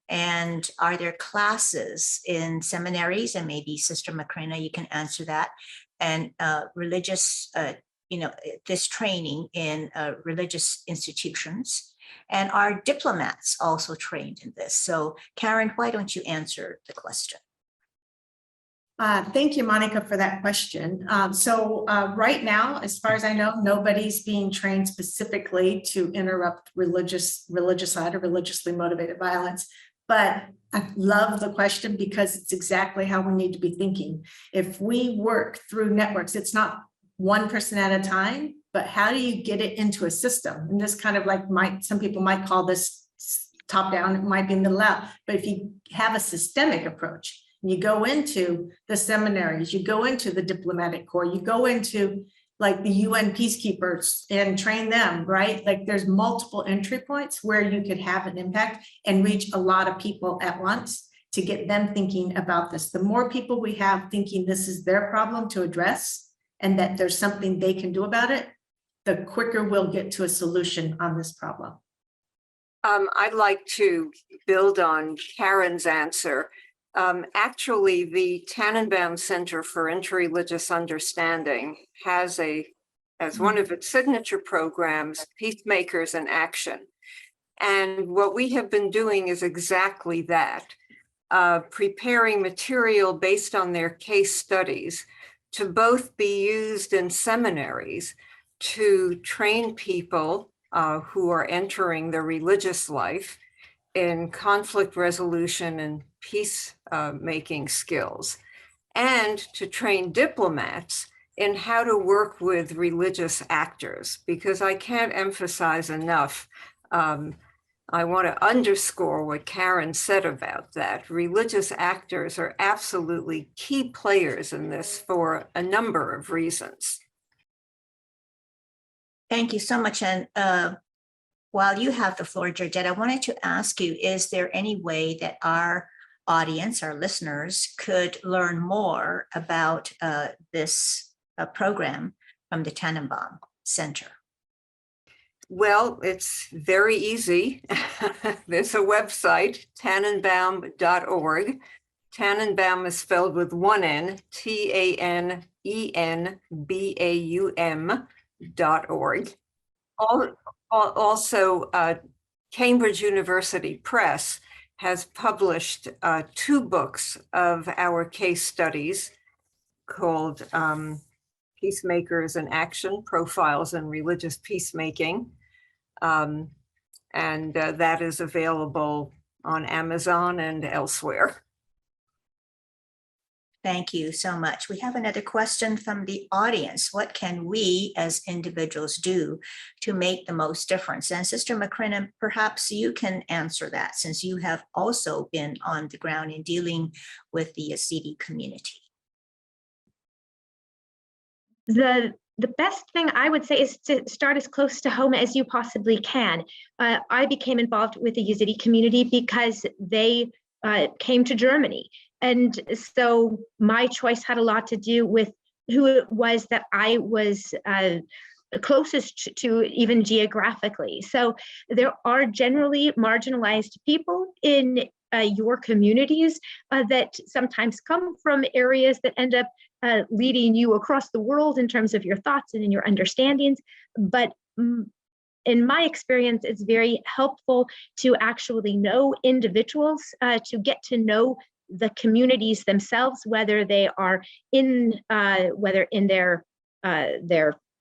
And are there classes in seminaries? And maybe Sister Makrina, you can answer that. And religious, this training in religious institutions. And are diplomats also trained in this? So Karen, why don't you answer the question? Thank you, Monica, for that question. Right now, as far as I know, nobody's being trained specifically to interrupt religicide or religiously motivated violence. But I love the question because it's exactly how we need to be thinking. If we work through networks, it's not one person at a time, but how do you get it into a system? And this kind of like some people might call this top down, it might be middle out. But if you have a systemic approach, you go into the seminaries, you go into the diplomatic corps, you go into like the UN peacekeepers and train them, right? Like there's multiple entry points where you could have an impact and reach a lot of people at once to get them thinking about this. The more people we have thinking this is their problem to address and that there's something they can do about it, the quicker we'll get to a solution on this problem. I'd like to build on Karen's answer. Actually, the Tanenbaum Center for Interreligious Understanding has as one of its signature programs, Peacemakers in Action. And what we have been doing is exactly that, preparing material based on their case studies to both be used in seminaries to train people who are entering the religious life in conflict resolution and peace making skills, and to train diplomats in how to work with religious actors, because I can't emphasize enough, I want to underscore what Karen said about that. Religious actors are absolutely key players in this for a number of reasons. Thank you so much. And while you have the floor, Georgette, I wanted to ask you, is there any way that our audience, our listeners, could learn more about this program from the Tanenbaum Center? Well, it's very easy. There's a website, tanenbaum.org. Tanenbaum is spelled with one N, TANENBAUM.org. Also, Cambridge University Press has published 2 books of our case studies called Peacemakers in Action, Profiles in Religious Peacemaking. And that is available on Amazon and elsewhere. Thank you so much. We have another question from the audience. What can we as individuals do to make the most difference? And Sister Makrina, perhaps you can answer that, since you have also been on the ground in dealing with the Yazidi community. The best thing I would say is to start as close to home as you possibly can. I became involved with the Yazidi community because they came to Germany. And so my choice had a lot to do with who it was that I was closest to, even geographically. So there are generally marginalized people in your communities that sometimes come from areas that end up leading you across the world in terms of your thoughts and in your understandings. But in my experience, it's very helpful to actually know individuals, to get to know the communities themselves, whether they are in their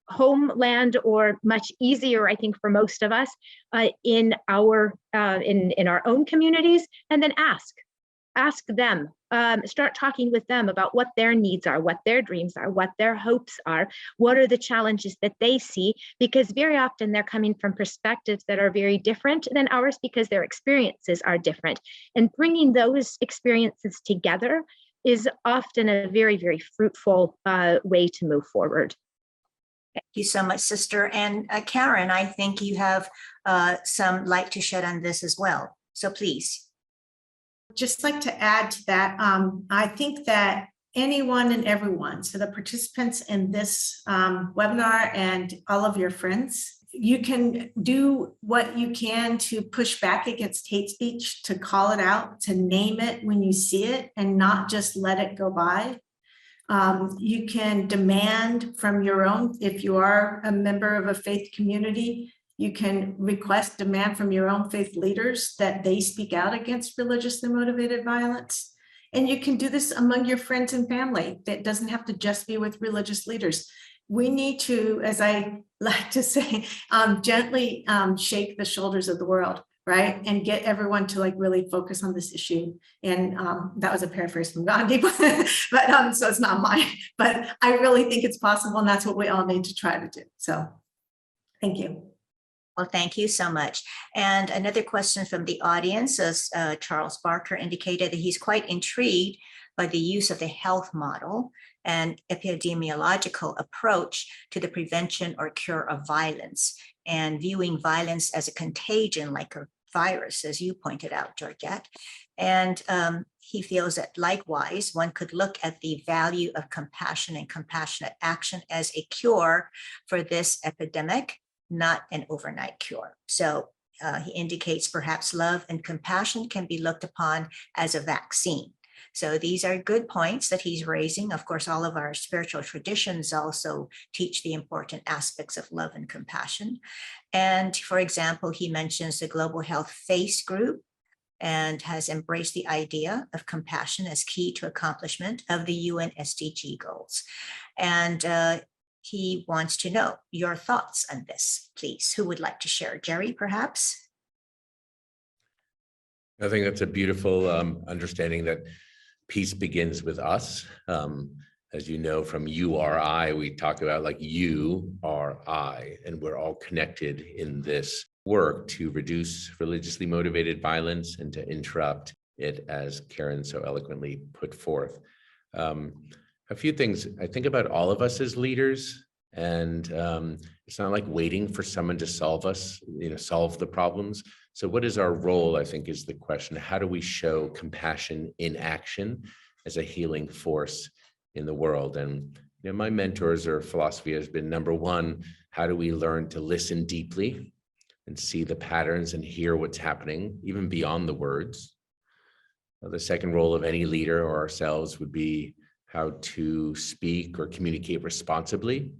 homeland, or much easier, I think, for most of us, in our own communities, and then ask them, start talking with them about what their needs are, what their dreams are, what their hopes are, what are the challenges that they see, because very often they're coming from perspectives that are very different than ours because their experiences are different. And bringing those experiences together is often a very, very fruitful way to move forward. Thank you so much, Sister. And Karen, I think you have some light to shed on this as well. So please. Just like to add to that, I think that anyone and everyone, so the participants in this webinar and all of your friends, you can do what you can to push back against hate speech, to call it out, to name it when you see it, and not just let it go by. You can demand from your own, if you are a member of a faith community, you can request, demand from your own faith leaders that they speak out against religiously motivated violence. And you can do this among your friends and family. That doesn't have to just be with religious leaders. We need to, as I like to say, gently shake the shoulders of the world, right? And get everyone to really focus on this issue. And that was a paraphrase from Gandhi, but so it's not mine, but I really think it's possible, and that's what we all need to try to do. So thank you. Well, thank you so much. And another question from the audience, as Charles Barker indicated, that he's quite intrigued by the use of the health model and epidemiological approach to the prevention or cure of violence, and viewing violence as a contagion like a virus, as you pointed out, Georgette. And he feels that likewise, one could look at the value of compassion and compassionate action as a cure for this epidemic, not an overnight cure. So he indicates perhaps love and compassion can be looked upon as a vaccine. So these are good points that he's raising. Of course, all of our spiritual traditions also teach the important aspects of love and compassion. And for example, he mentions the Global Health Face Group and has embraced the idea of compassion as key to accomplishment of the UN SDG goals. And he wants to know your thoughts on this, please. Who would like to share? Jerry, perhaps? I think that's a beautiful understanding that peace begins with us. As you know, from you are I, we talk about you are I, and we're all connected in this work to reduce religiously motivated violence and to interrupt it, as Karen so eloquently put forth. A few things I think about all of us as leaders, and it's not like waiting for someone to solve the problems. So what is our role, I think, is the question. How do we show compassion in action as a healing force in the world? And my mentors or philosophy has been, number one, how do we learn to listen deeply and see the patterns and hear what's happening, even beyond the words? The second role of any leader or ourselves would be how to speak or communicate responsibly,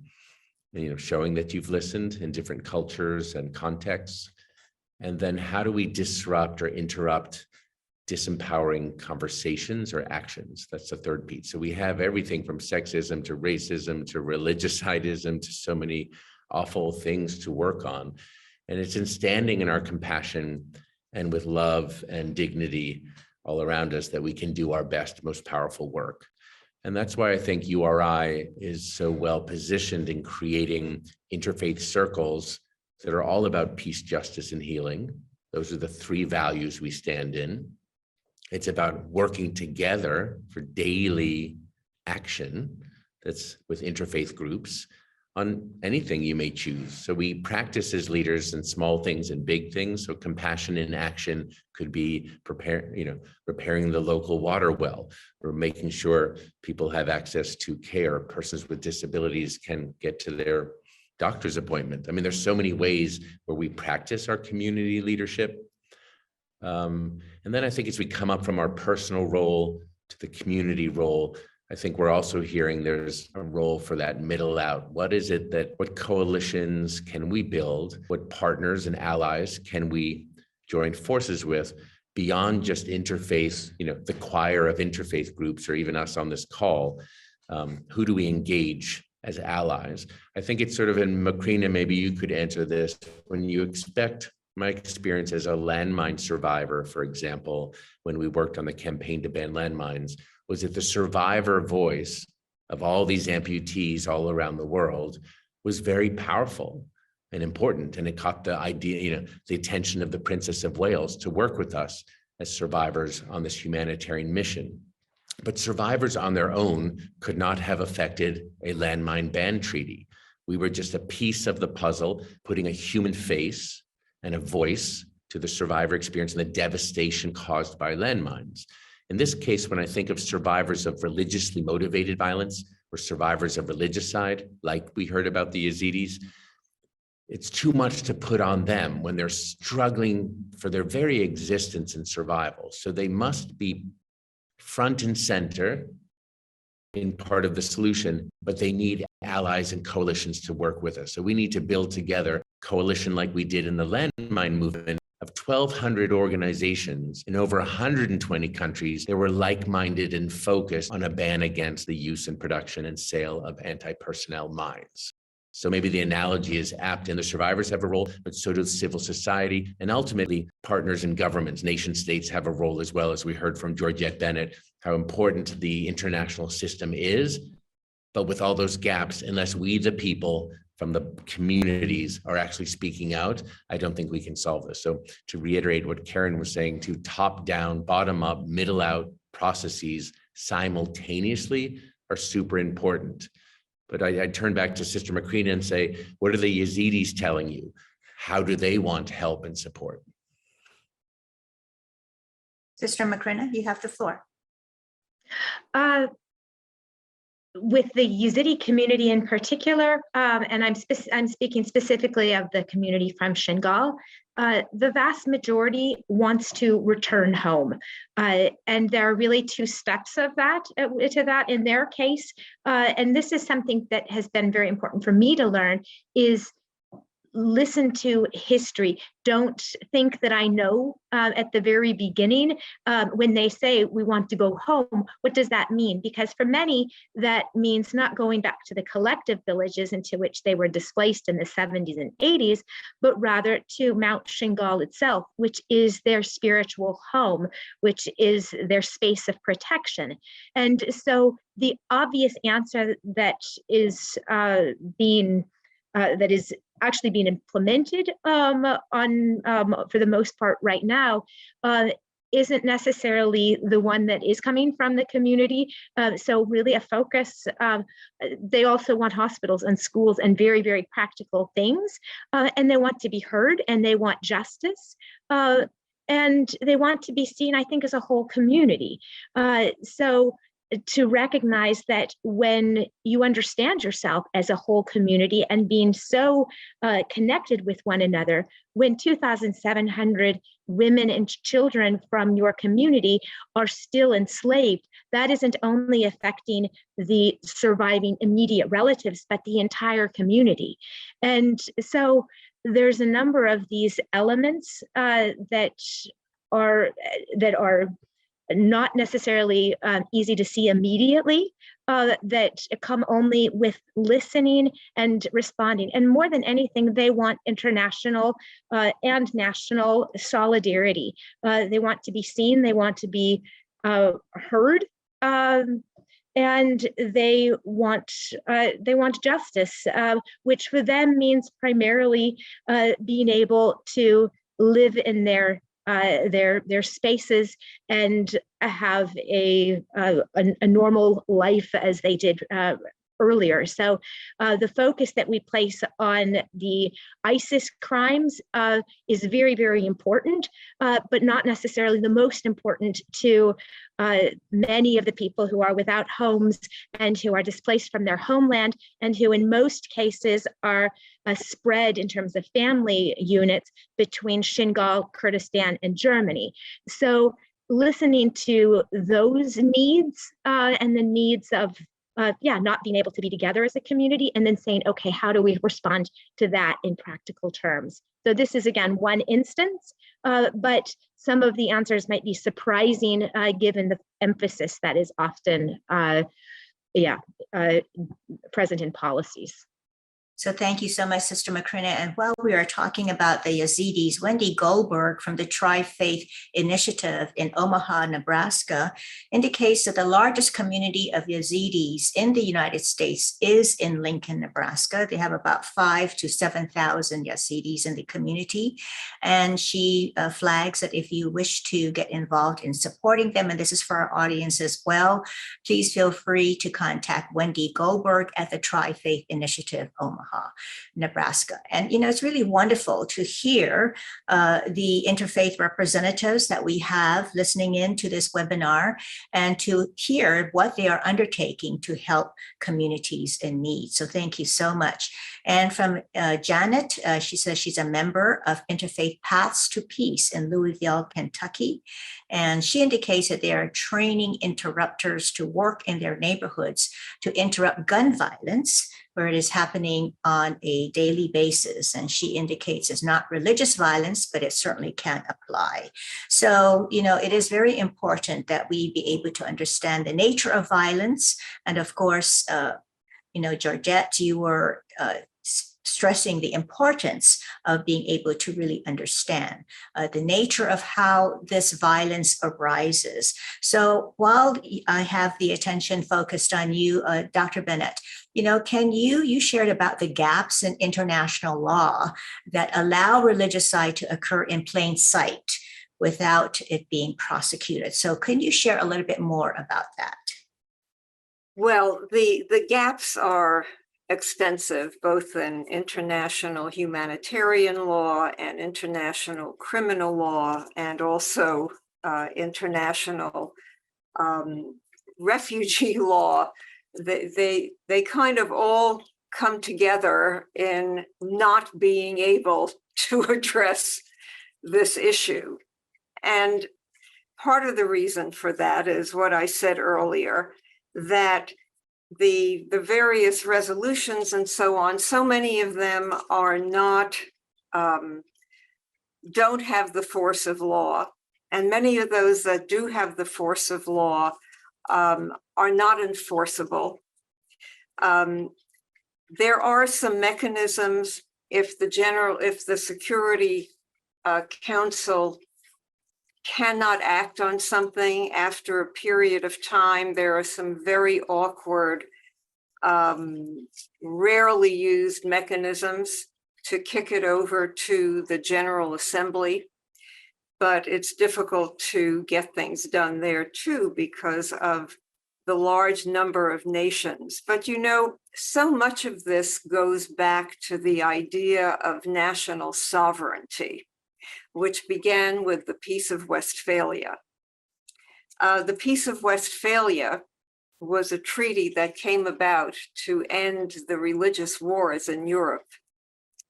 and, showing that you've listened in different cultures and contexts. And then how do we disrupt or interrupt disempowering conversations or actions. That's the third piece. So we have everything from sexism to racism to religicidism to so many awful things to work on. And it's in standing in our compassion and with love and dignity all around us that we can do our best, most powerful work. And that's why I think URI is so well positioned in creating interfaith circles that are all about peace, justice, and healing. Those are the three values we stand in. It's about working together for daily action that's with interfaith groups on anything you may choose. So we practice as leaders in small things and big things. So compassion in action could be repairing the local water well, or making sure people have access to care. Persons with disabilities can get to their doctor's appointment. I mean, there's so many ways where we practice our community leadership. And then I think as we come up from our personal role to the community role, I think we're also hearing there's a role for that middle out. What coalitions can we build? What partners and allies can we join forces with beyond just interfaith, the choir of interfaith groups, or even us on this call? Who do we engage as allies? I think it's sort of, in Makrina, maybe you could answer this. When you expect, my experience as a landmine survivor, for example, when we worked on the campaign to ban landmines, was that the survivor voice of all these amputees all around the world was very powerful and important. And it caught the idea, the attention of the Princess of Wales to work with us as survivors on this humanitarian mission. But survivors on their own could not have affected a landmine ban treaty. We were just a piece of the puzzle, putting a human face and a voice to the survivor experience and the devastation caused by landmines. In this case, when I think of survivors of religiously motivated violence or survivors of religicide, like we heard about the Yazidis, it's too much to put on them when they're struggling for their very existence and survival. So they must be front and center in part of the solution, but they need allies and coalitions to work with us. So we need to build together coalition like we did in the landmine movement of 1,200 organizations in over 120 countries that were like-minded and focused on a ban against the use and production and sale of anti-personnel mines. So maybe the analogy is apt, and the survivors have a role, but so does civil society, and ultimately partners in governments. Nation states have a role as well, as we heard from Georgette Bennett, how important the international system is. But with all those gaps, unless we, the people from the communities, are actually speaking out, I don't think we can solve this. So to reiterate what Karen was saying, to top down, bottom up, middle out processes simultaneously are super important. But I turn back to Sister Makrina and say, what are the Yazidis telling you? How do they want help and support? Sister Makrina, you have the floor. With the Yazidi community in particular, and I'm speaking specifically of the community from Shingal, the vast majority wants to return home. And there are really two steps of that, in their case. And this is something that has been very important for me to learn, is listen to history. Don't think that I know at the very beginning when they say we want to go home, what does that mean? Because for many, that means not going back to the collective villages into which they were displaced in the 70s and 80s, but rather to Mount Shingal itself, which is their spiritual home, which is their space of protection. And so the obvious answer that is actually being implemented for the most part right now isn't necessarily the one that is coming from the community. So really a focus, they also want hospitals and schools and very, very practical things. And they want to be heard, and they want justice. And they want to be seen, I think, as a whole community. So to recognize that when you understand yourself as a whole community and being so connected with one another, when 2,700 women and children from your community are still enslaved, that isn't only affecting the surviving immediate relatives, but the entire community. And so there's a number of these elements that are not necessarily easy to see immediately, that come only with listening and responding. And more than anything, they want international and national solidarity. They want to be seen, they want to be heard, and they want justice, which for them means primarily being able to live in their spaces and have a normal life as they did earlier. So the focus that we place on the ISIS crimes is very, very important, but not necessarily the most important to many of the people who are without homes and who are displaced from their homeland, and who in most cases are spread in terms of family units between Shingal, Kurdistan, and Germany. So listening to those needs and the needs of not being able to be together as a community, and then saying, okay, how do we respond to that in practical terms? So this is, again, one instance, but some of the answers might be surprising given the emphasis that is often present in policies. So thank you so much, Sister Makrina. And while we are talking about the Yazidis, Wendy Goldberg from the Tri-Faith Initiative in Omaha, Nebraska, indicates that the largest community of Yazidis in the United States is in Lincoln, Nebraska. They have about 5,000 to 7,000 Yazidis in the community. And she flags that if you wish to get involved in supporting them, and this is for our audience as well, please feel free to contact Wendy Goldberg at the Tri-Faith Initiative, Omaha, Nebraska. And, it's really wonderful to hear the interfaith representatives that we have listening in to this webinar, and to hear what they are undertaking to help communities in need. So thank you so much. And from Janet, she says she's a member of Interfaith Paths to Peace in Louisville, Kentucky. And she indicates that they are training interrupters to work in their neighborhoods to interrupt gun violence where it is happening on a daily basis. And she indicates it's not religious violence, but it certainly can apply. So, it is very important that we be able to understand the nature of violence. And of course, Georgette, you were stressing the importance of being able to really understand the nature of how this violence arises. So while I have the attention focused on you, Dr. Bennett, can you shared about the gaps in international law that allow religicide to occur in plain sight without it being prosecuted. So can you share a little bit more about that? Well, the gaps are extensive, both in international humanitarian law and international criminal law, and also international refugee law. They kind of all come together in not being able to address this issue. And part of the reason for that is what I said earlier, that the various resolutions and so on, so many of them are not, don't have the force of law. And many of those that do have the force of law are not enforceable. There are some mechanisms if the Security Council cannot act on something after a period of time. There are some very awkward, rarely used mechanisms to kick it over to the General Assembly. But it's difficult to get things done there too because of the large number of nations. But so much of this goes back to the idea of national sovereignty, which began with the Peace of Westphalia. The Peace of Westphalia was a treaty that came about to end the religious wars in Europe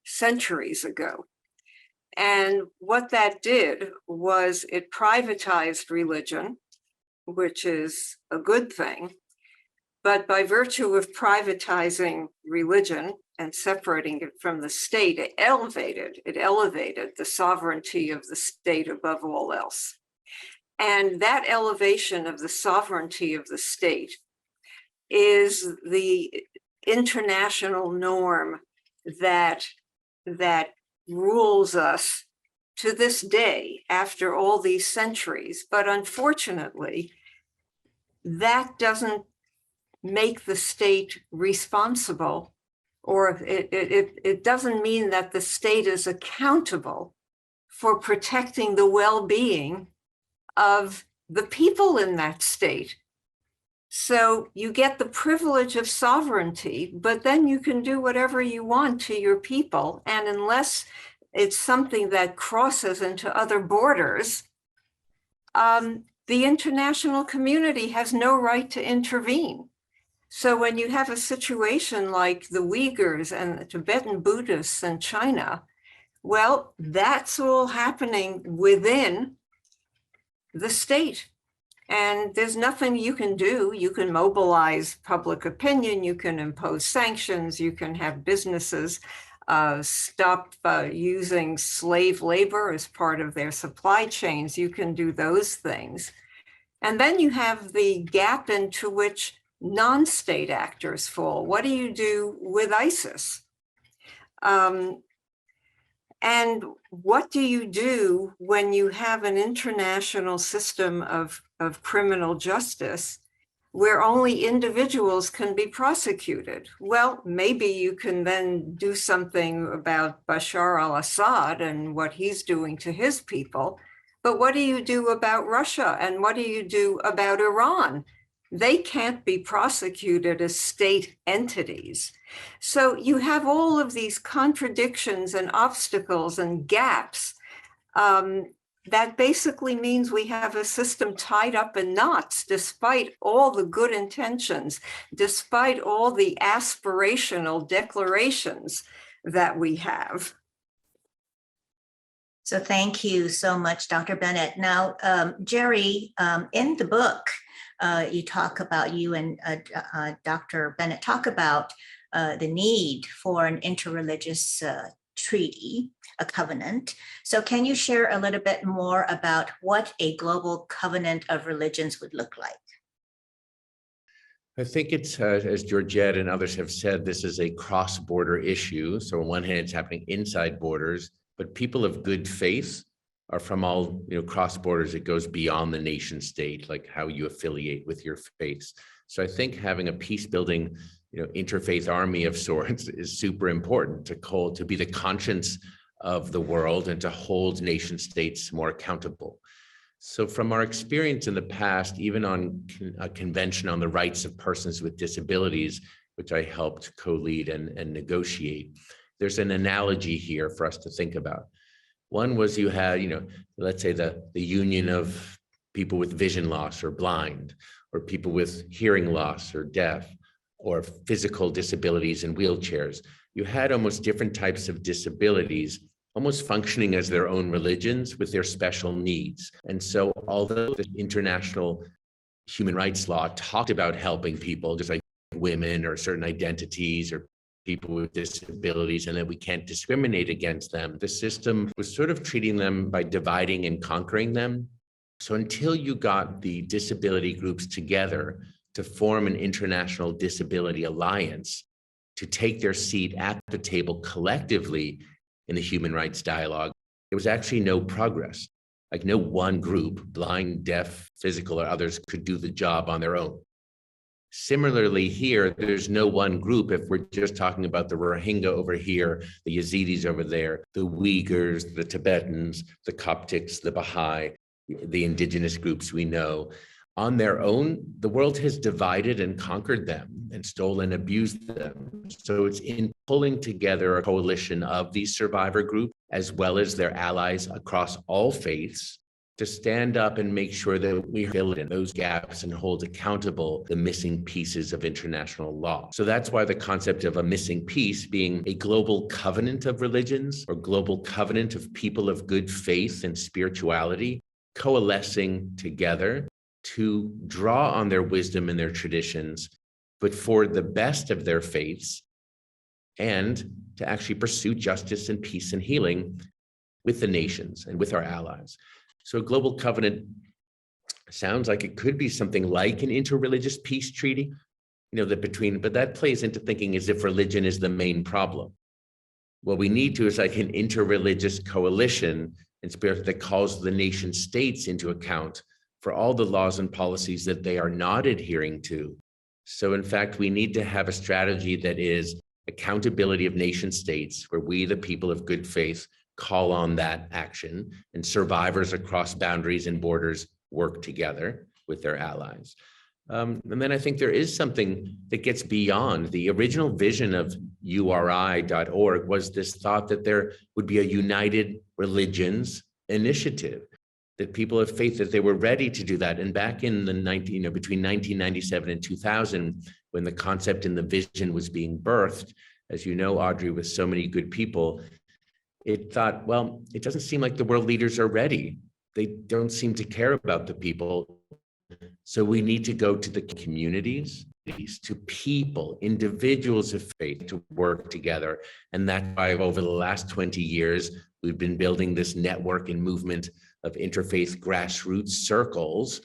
centuries ago. And what that did was it privatized religion, which is a good thing. But by virtue of privatizing religion and separating it from the state, it elevated the sovereignty of the state above all else. And that elevation of the sovereignty of the state is the international norm that rules us to this day after all these centuries. But unfortunately, that doesn't make the state responsible, or it doesn't mean that the state is accountable for protecting the well-being of the people in that state. So you get the privilege of sovereignty, but then you can do whatever you want to your people. And unless it's something that crosses into other borders, the international community has no right to intervene. So when you have a situation like the Uyghurs and the Tibetan Buddhists in China, well, that's all happening within the state. And there's nothing you can do. You can mobilize public opinion, you can impose sanctions, you can have businesses stop using slave labor as part of their supply chains. You can do those things. And then you have the gap into which non-state actors fall. What do you do with ISIS? And what do you do when you have an international system of criminal justice where only individuals can be prosecuted? Well, maybe you can then do something about Bashar al-Assad and what he's doing to his people. But what do you do about Russia? And what do you do about Iran? They can't be prosecuted as state entities. So you have all of these contradictions and obstacles and gaps that basically means we have a system tied up in knots, despite all the good intentions, despite all the aspirational declarations that we have. So thank you so much, Dr. Bennett. Now, Jerry, in the book, you talk about, you and Dr. Bennett talk about the need for an interreligious treaty, a covenant. So can you share a little bit more about what a global covenant of religions would look like? I think it's, as Georgette and others have said, this is a cross-border issue. So on one hand, it's happening inside borders, but people of good faith are from all, cross borders. It goes beyond the nation state, like how you affiliate with your faith. So I think having a peace building, interfaith army of sorts is super important to be the conscience of the world and to hold nation states more accountable. So from our experience in the past, even on a convention on the rights of persons with disabilities, which I helped co-lead and negotiate, there's an analogy here for us to think about. One was you had, let's say the union of people with vision loss or blind, or people with hearing loss or deaf, or physical disabilities in wheelchairs. You had almost different types of disabilities, almost functioning as their own religions with their special needs. And so although the international human rights law talked about helping people, just like women or certain identities or people with disabilities, and that we can't discriminate against them, the system was sort of treating them by dividing and conquering them. So until you got the disability groups together to form an international disability alliance to take their seat at the table collectively in the human rights dialogue, there was actually no progress. Like no one group, blind, deaf, physical, or others, could do the job on their own. Similarly here, there's no one group. If we're just talking about the Rohingya over here, the Yazidis over there, the Uyghurs, the Tibetans, the Coptics, the Baha'i, the indigenous groups we know, on their own, the world has divided and conquered them and stole and abused them. So it's in pulling together a coalition of these survivor groups, as well as their allies across all faiths, to stand up and make sure that we fill in those gaps and hold accountable the missing pieces of international law. So that's why the concept of a missing piece being a global covenant of religions or global covenant of people of good faith and spirituality coalescing together to draw on their wisdom and their traditions, but for the best of their faiths, and to actually pursue justice and peace and healing with the nations and with our allies. So a global covenant sounds like it could be something like an interreligious peace treaty, but that plays into thinking as if religion is the main problem. What we need to is like an interreligious coalition and spirit that calls the nation states into account for all the laws and policies that they are not adhering to. So in fact, we need to have a strategy that is accountability of nation states, where we, the people of good faith, call on that action, and survivors across boundaries and borders work together with their allies. And then I think there is something that gets beyond the original vision of URI.org was this thought that there would be a united religions initiative, that people of faith, that they were ready to do that. And back in the between 1997 and 2000, when the concept and the vision was being birthed, as you know, Audrey, with so many good people, it thought, well, it doesn't seem like the world leaders are ready. They don't seem to care about the people. So we need to go to the communities, to people, individuals of faith to work together. And that's why over the last 20 years, we've been building this network and movement of interfaith grassroots circles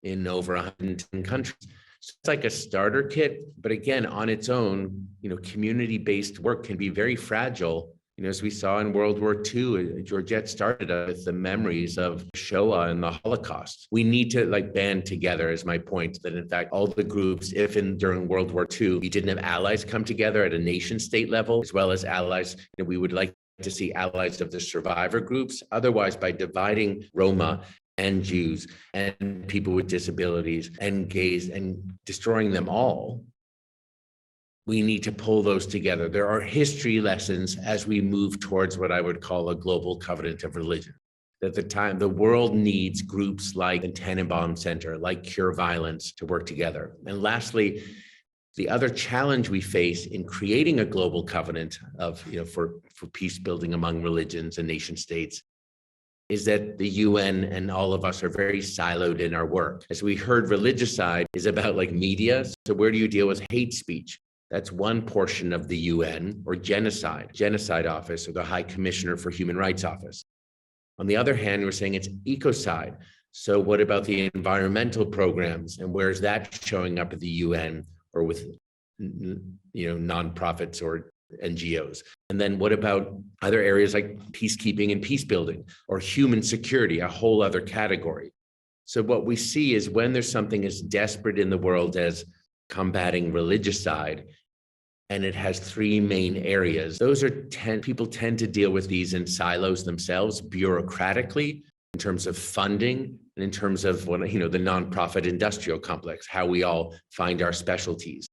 in over 110 countries. So it's like a starter kit, but again, on its own, community-based work can be very fragile. As we saw in World War II, Georgette started with the memories of Shoah and the Holocaust. We need to band together, is my point, that in fact, all the groups, during World War II, we didn't have allies come together at a nation state level, as well as allies, we would like to see allies of the survivor groups. Otherwise, by dividing Roma and Jews and people with disabilities and gays and destroying them all, we need to pull those together. There are history lessons as we move towards what I would call a global covenant of religion. At the time, the world needs groups like the Tanenbaum Center, like Cure Violence, to work together. And lastly, the other challenge we face in creating a global covenant of, for peace building among religions and nation states is that the UN and all of us are very siloed in our work. As we heard, Religicide is about media. So where do you deal with hate speech? That's one portion of the UN, or genocide office, or the High Commissioner for Human Rights office. On the other hand, we're saying it's ecocide. So what about the environmental programs, and where's that showing up at the UN or with nonprofits or NGOs? And then what about other areas like peacekeeping and peace building, or human security, a whole other category? So what we see is when there's something as desperate in the world as combating religicide, and it has three main areas. People tend to deal with these in silos themselves, bureaucratically, in terms of funding, and in terms of the nonprofit industrial complex, how we all find our specialties.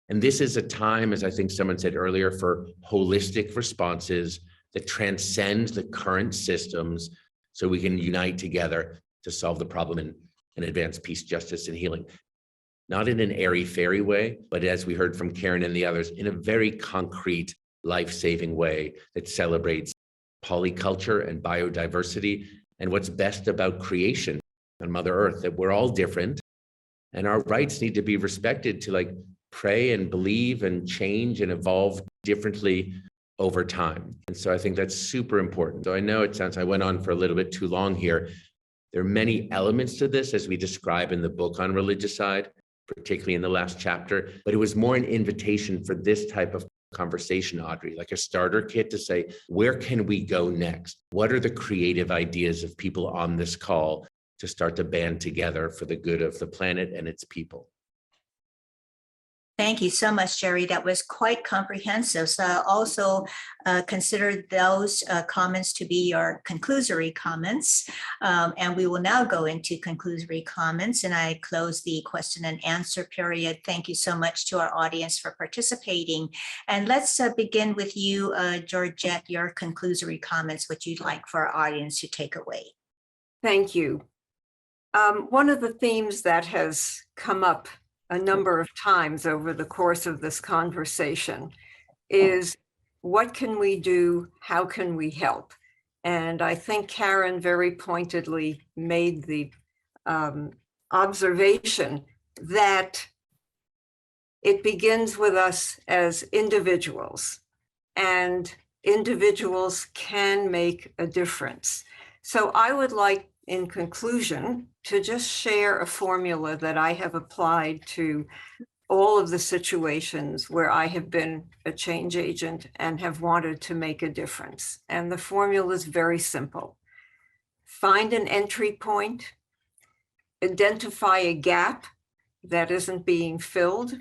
And this is a time, as I think someone said earlier, for holistic responses that transcend the current systems, so we can unite together to solve the problem and advance peace, justice, and healing. Not in an airy-fairy way, but as we heard from Karen and the others, in a very concrete, life-saving way that celebrates polyculture and biodiversity and what's best about creation on Mother Earth, that we're all different and our rights need to be respected to pray and believe and change and evolve differently over time. And so I think that's super important. So I know I went on for a little bit too long here. There are many elements to this, as we describe in the book on Religicide, particularly in the last chapter, but it was more an invitation for this type of conversation, Audrey, like a starter kit to say, where can we go next? What are the creative ideas of people on this call to start to band together for the good of the planet and its people? Thank you so much, Jerry. That was quite comprehensive. So I also consider those comments to be your conclusory comments. And we will now go into conclusory comments, and I close the question and answer period. Thank you so much to our audience for participating. And let's begin with you, Georgette, your conclusory comments, what you'd like for our audience to take away. Thank you. One of the themes that has come up a number of times over the course of this conversation is, what can we do? How can we help? And I think Karen very pointedly made the observation that It begins with us as individuals, and individuals can make a difference. So I would like, in conclusion, to just share a formula that I have applied to all of the situations where I have been a change agent and have wanted to make a difference. And the formula is very simple. Find an entry point, identify a gap that isn't being filled,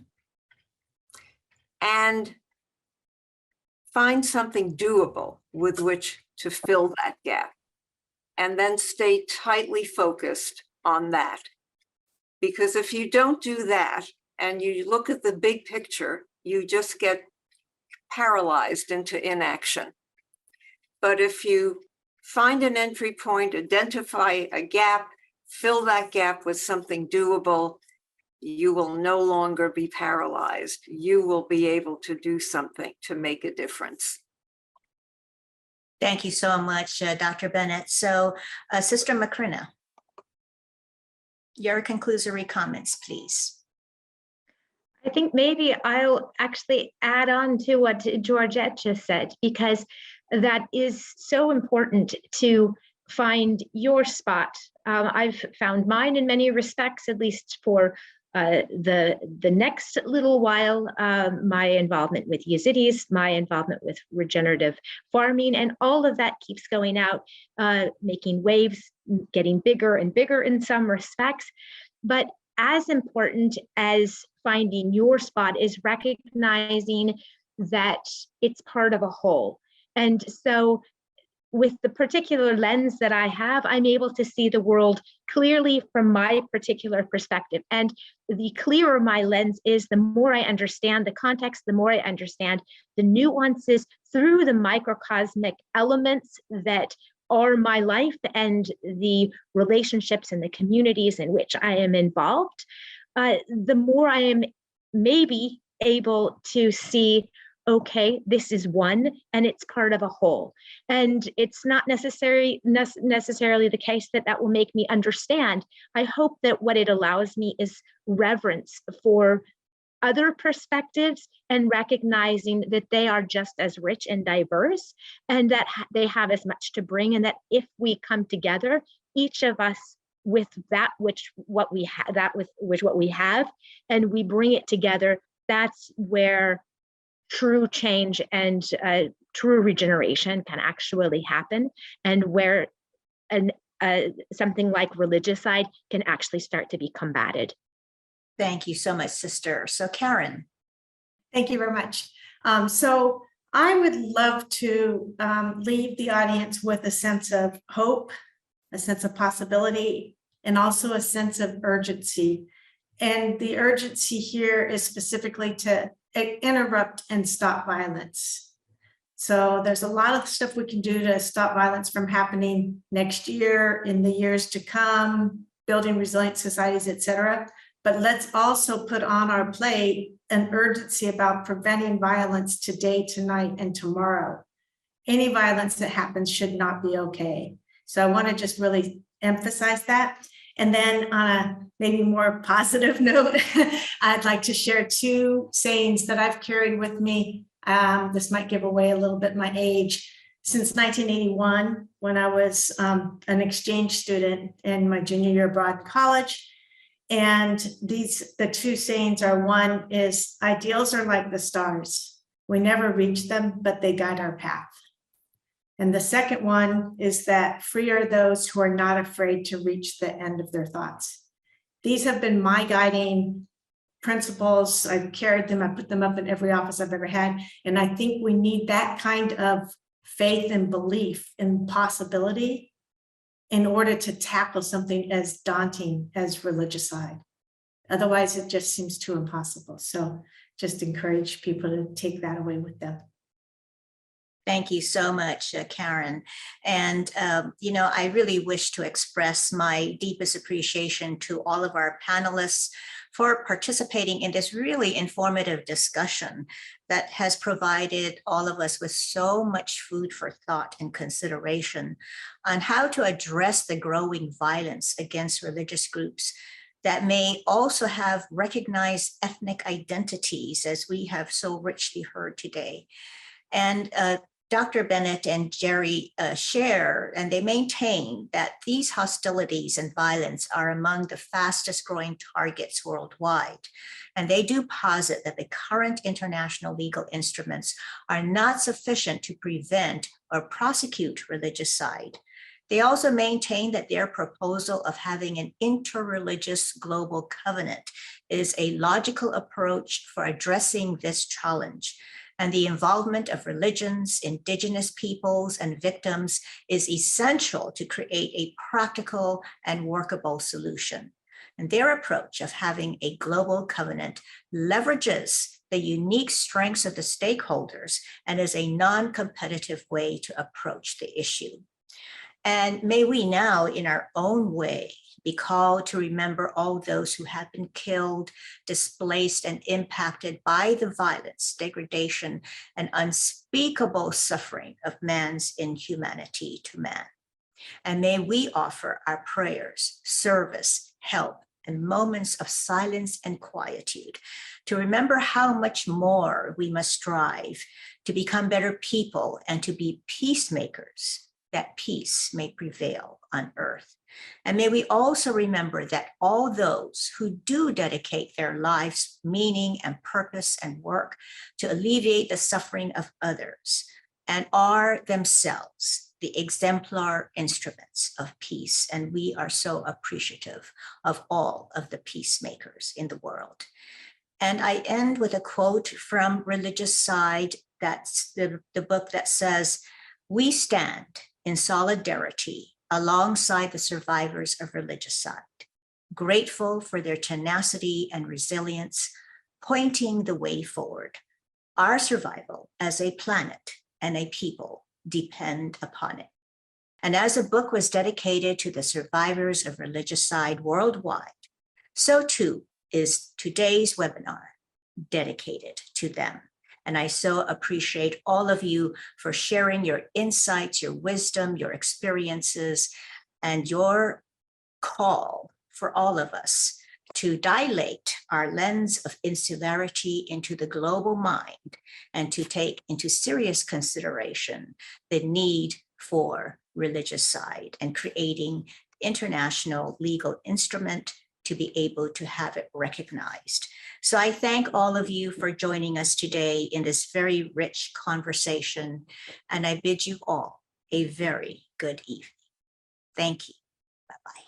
and find something doable with which to fill that gap. And then stay tightly focused on that. Because if you don't do that and you look at the big picture, you just get paralyzed into inaction. But if you find an entry point, identify a gap, fill that gap with something doable, you will no longer be paralyzed. You will be able to do something to make a difference. Thank you so much, Dr. Bennett. So, Sister Makrina, your conclusory comments, please. I think maybe I'll actually add on to what Georgette just said, because that is so important to find your spot. I've found mine in many respects, at least for the next little while, my involvement with Yazidis, my involvement with regenerative farming, and all of that keeps going out, making waves, getting bigger and bigger in some respects. But as important as finding your spot is recognizing that it's part of a whole. And so with the particular lens that I have, I'm able to see the world clearly from my particular perspective. And the clearer my lens is, the more I understand the context, the more I understand the nuances through the microcosmic elements that are my life and the relationships and the communities in which I am involved, the more I am maybe able to see, okay, this is one and it's part of a whole. And it's not necessarily the case that that will make me understand. I hope that what it allows me is reverence for other perspectives and recognizing that they are just as rich and diverse, and that they have as much to bring, and that if we come together, each of us with what we have, and we bring it together, that's where true change and true regeneration can actually happen, and where something like religicide can actually start to be combated. Thank you so much, Sister. So, Karen. Thank you very much. So I would love to leave the audience with a sense of hope, a sense of possibility, and also a sense of urgency. And the urgency here is specifically to interrupt and stop violence. So there's a lot of stuff we can do to stop violence from happening next year, in the years to come, building resilient societies, et cetera. But let's also put on our plate an urgency about preventing violence today, tonight, and tomorrow. Any violence that happens should not be okay. So I want to just really emphasize that. And then on a maybe more positive note, I'd like to share two sayings that I've carried with me. This might give away a little bit my age. Since 1981, when I was an exchange student in my junior year abroad in college. And the two sayings are, one is, ideals are like the stars. We never reach them, but they guide our path. And the second one is that free are those who are not afraid to reach the end of their thoughts. These have been my guiding principles. I've carried them. I put them up in every office I've ever had. And I think we need that kind of faith and belief in possibility in order to tackle something as daunting as religicide. Otherwise, it just seems too impossible. So just encourage people to take that away with them. Thank you so much, Karen. And, I really wish to express my deepest appreciation to all of our panelists for participating in this really informative discussion that has provided all of us with so much food for thought and consideration on how to address the growing violence against religious groups that may also have recognized ethnic identities, as we have so richly heard today. And Dr. Bennett and Jerry share, and they maintain that these hostilities and violence are among the fastest growing targets worldwide. And they do posit that the current international legal instruments are not sufficient to prevent or prosecute religicide. They also maintain that their proposal of having an interreligious global covenant is a logical approach for addressing this challenge. And the involvement of religions, indigenous peoples, and victims is essential to create a practical and workable solution. And their approach of having a global covenant leverages the unique strengths of the stakeholders and is a non-competitive way to approach the issue. And may we now, in our own way, be called to remember all those who have been killed, displaced, and impacted by the violence, degradation, and unspeakable suffering of man's inhumanity to man. And may we offer our prayers, service, help, and moments of silence and quietude to remember how much more we must strive to become better people and to be peacemakers, that peace may prevail on earth. And may we also remember that all those who do dedicate their lives, meaning and purpose and work to alleviate the suffering of others and are themselves the exemplar instruments of peace. And we are so appreciative of all of the peacemakers in the world. And I end with a quote from Religicide, that's the book that says, "We stand in solidarity alongside the survivors of religicide, grateful for their tenacity and resilience, pointing the way forward. Our survival as a planet and a people depend upon it." And as a book was dedicated to the survivors of religicide worldwide, so too is today's webinar dedicated to them. And I so appreciate all of you for sharing your insights, your wisdom, your experiences, and your call for all of us to dilate our lens of insularity into the global mind and to take into serious consideration the need for religicide and creating international legal instrument to be able to have it recognized. So I thank all of you for joining us today in this very rich conversation, and I bid you all a very good evening. Thank you. Bye-bye.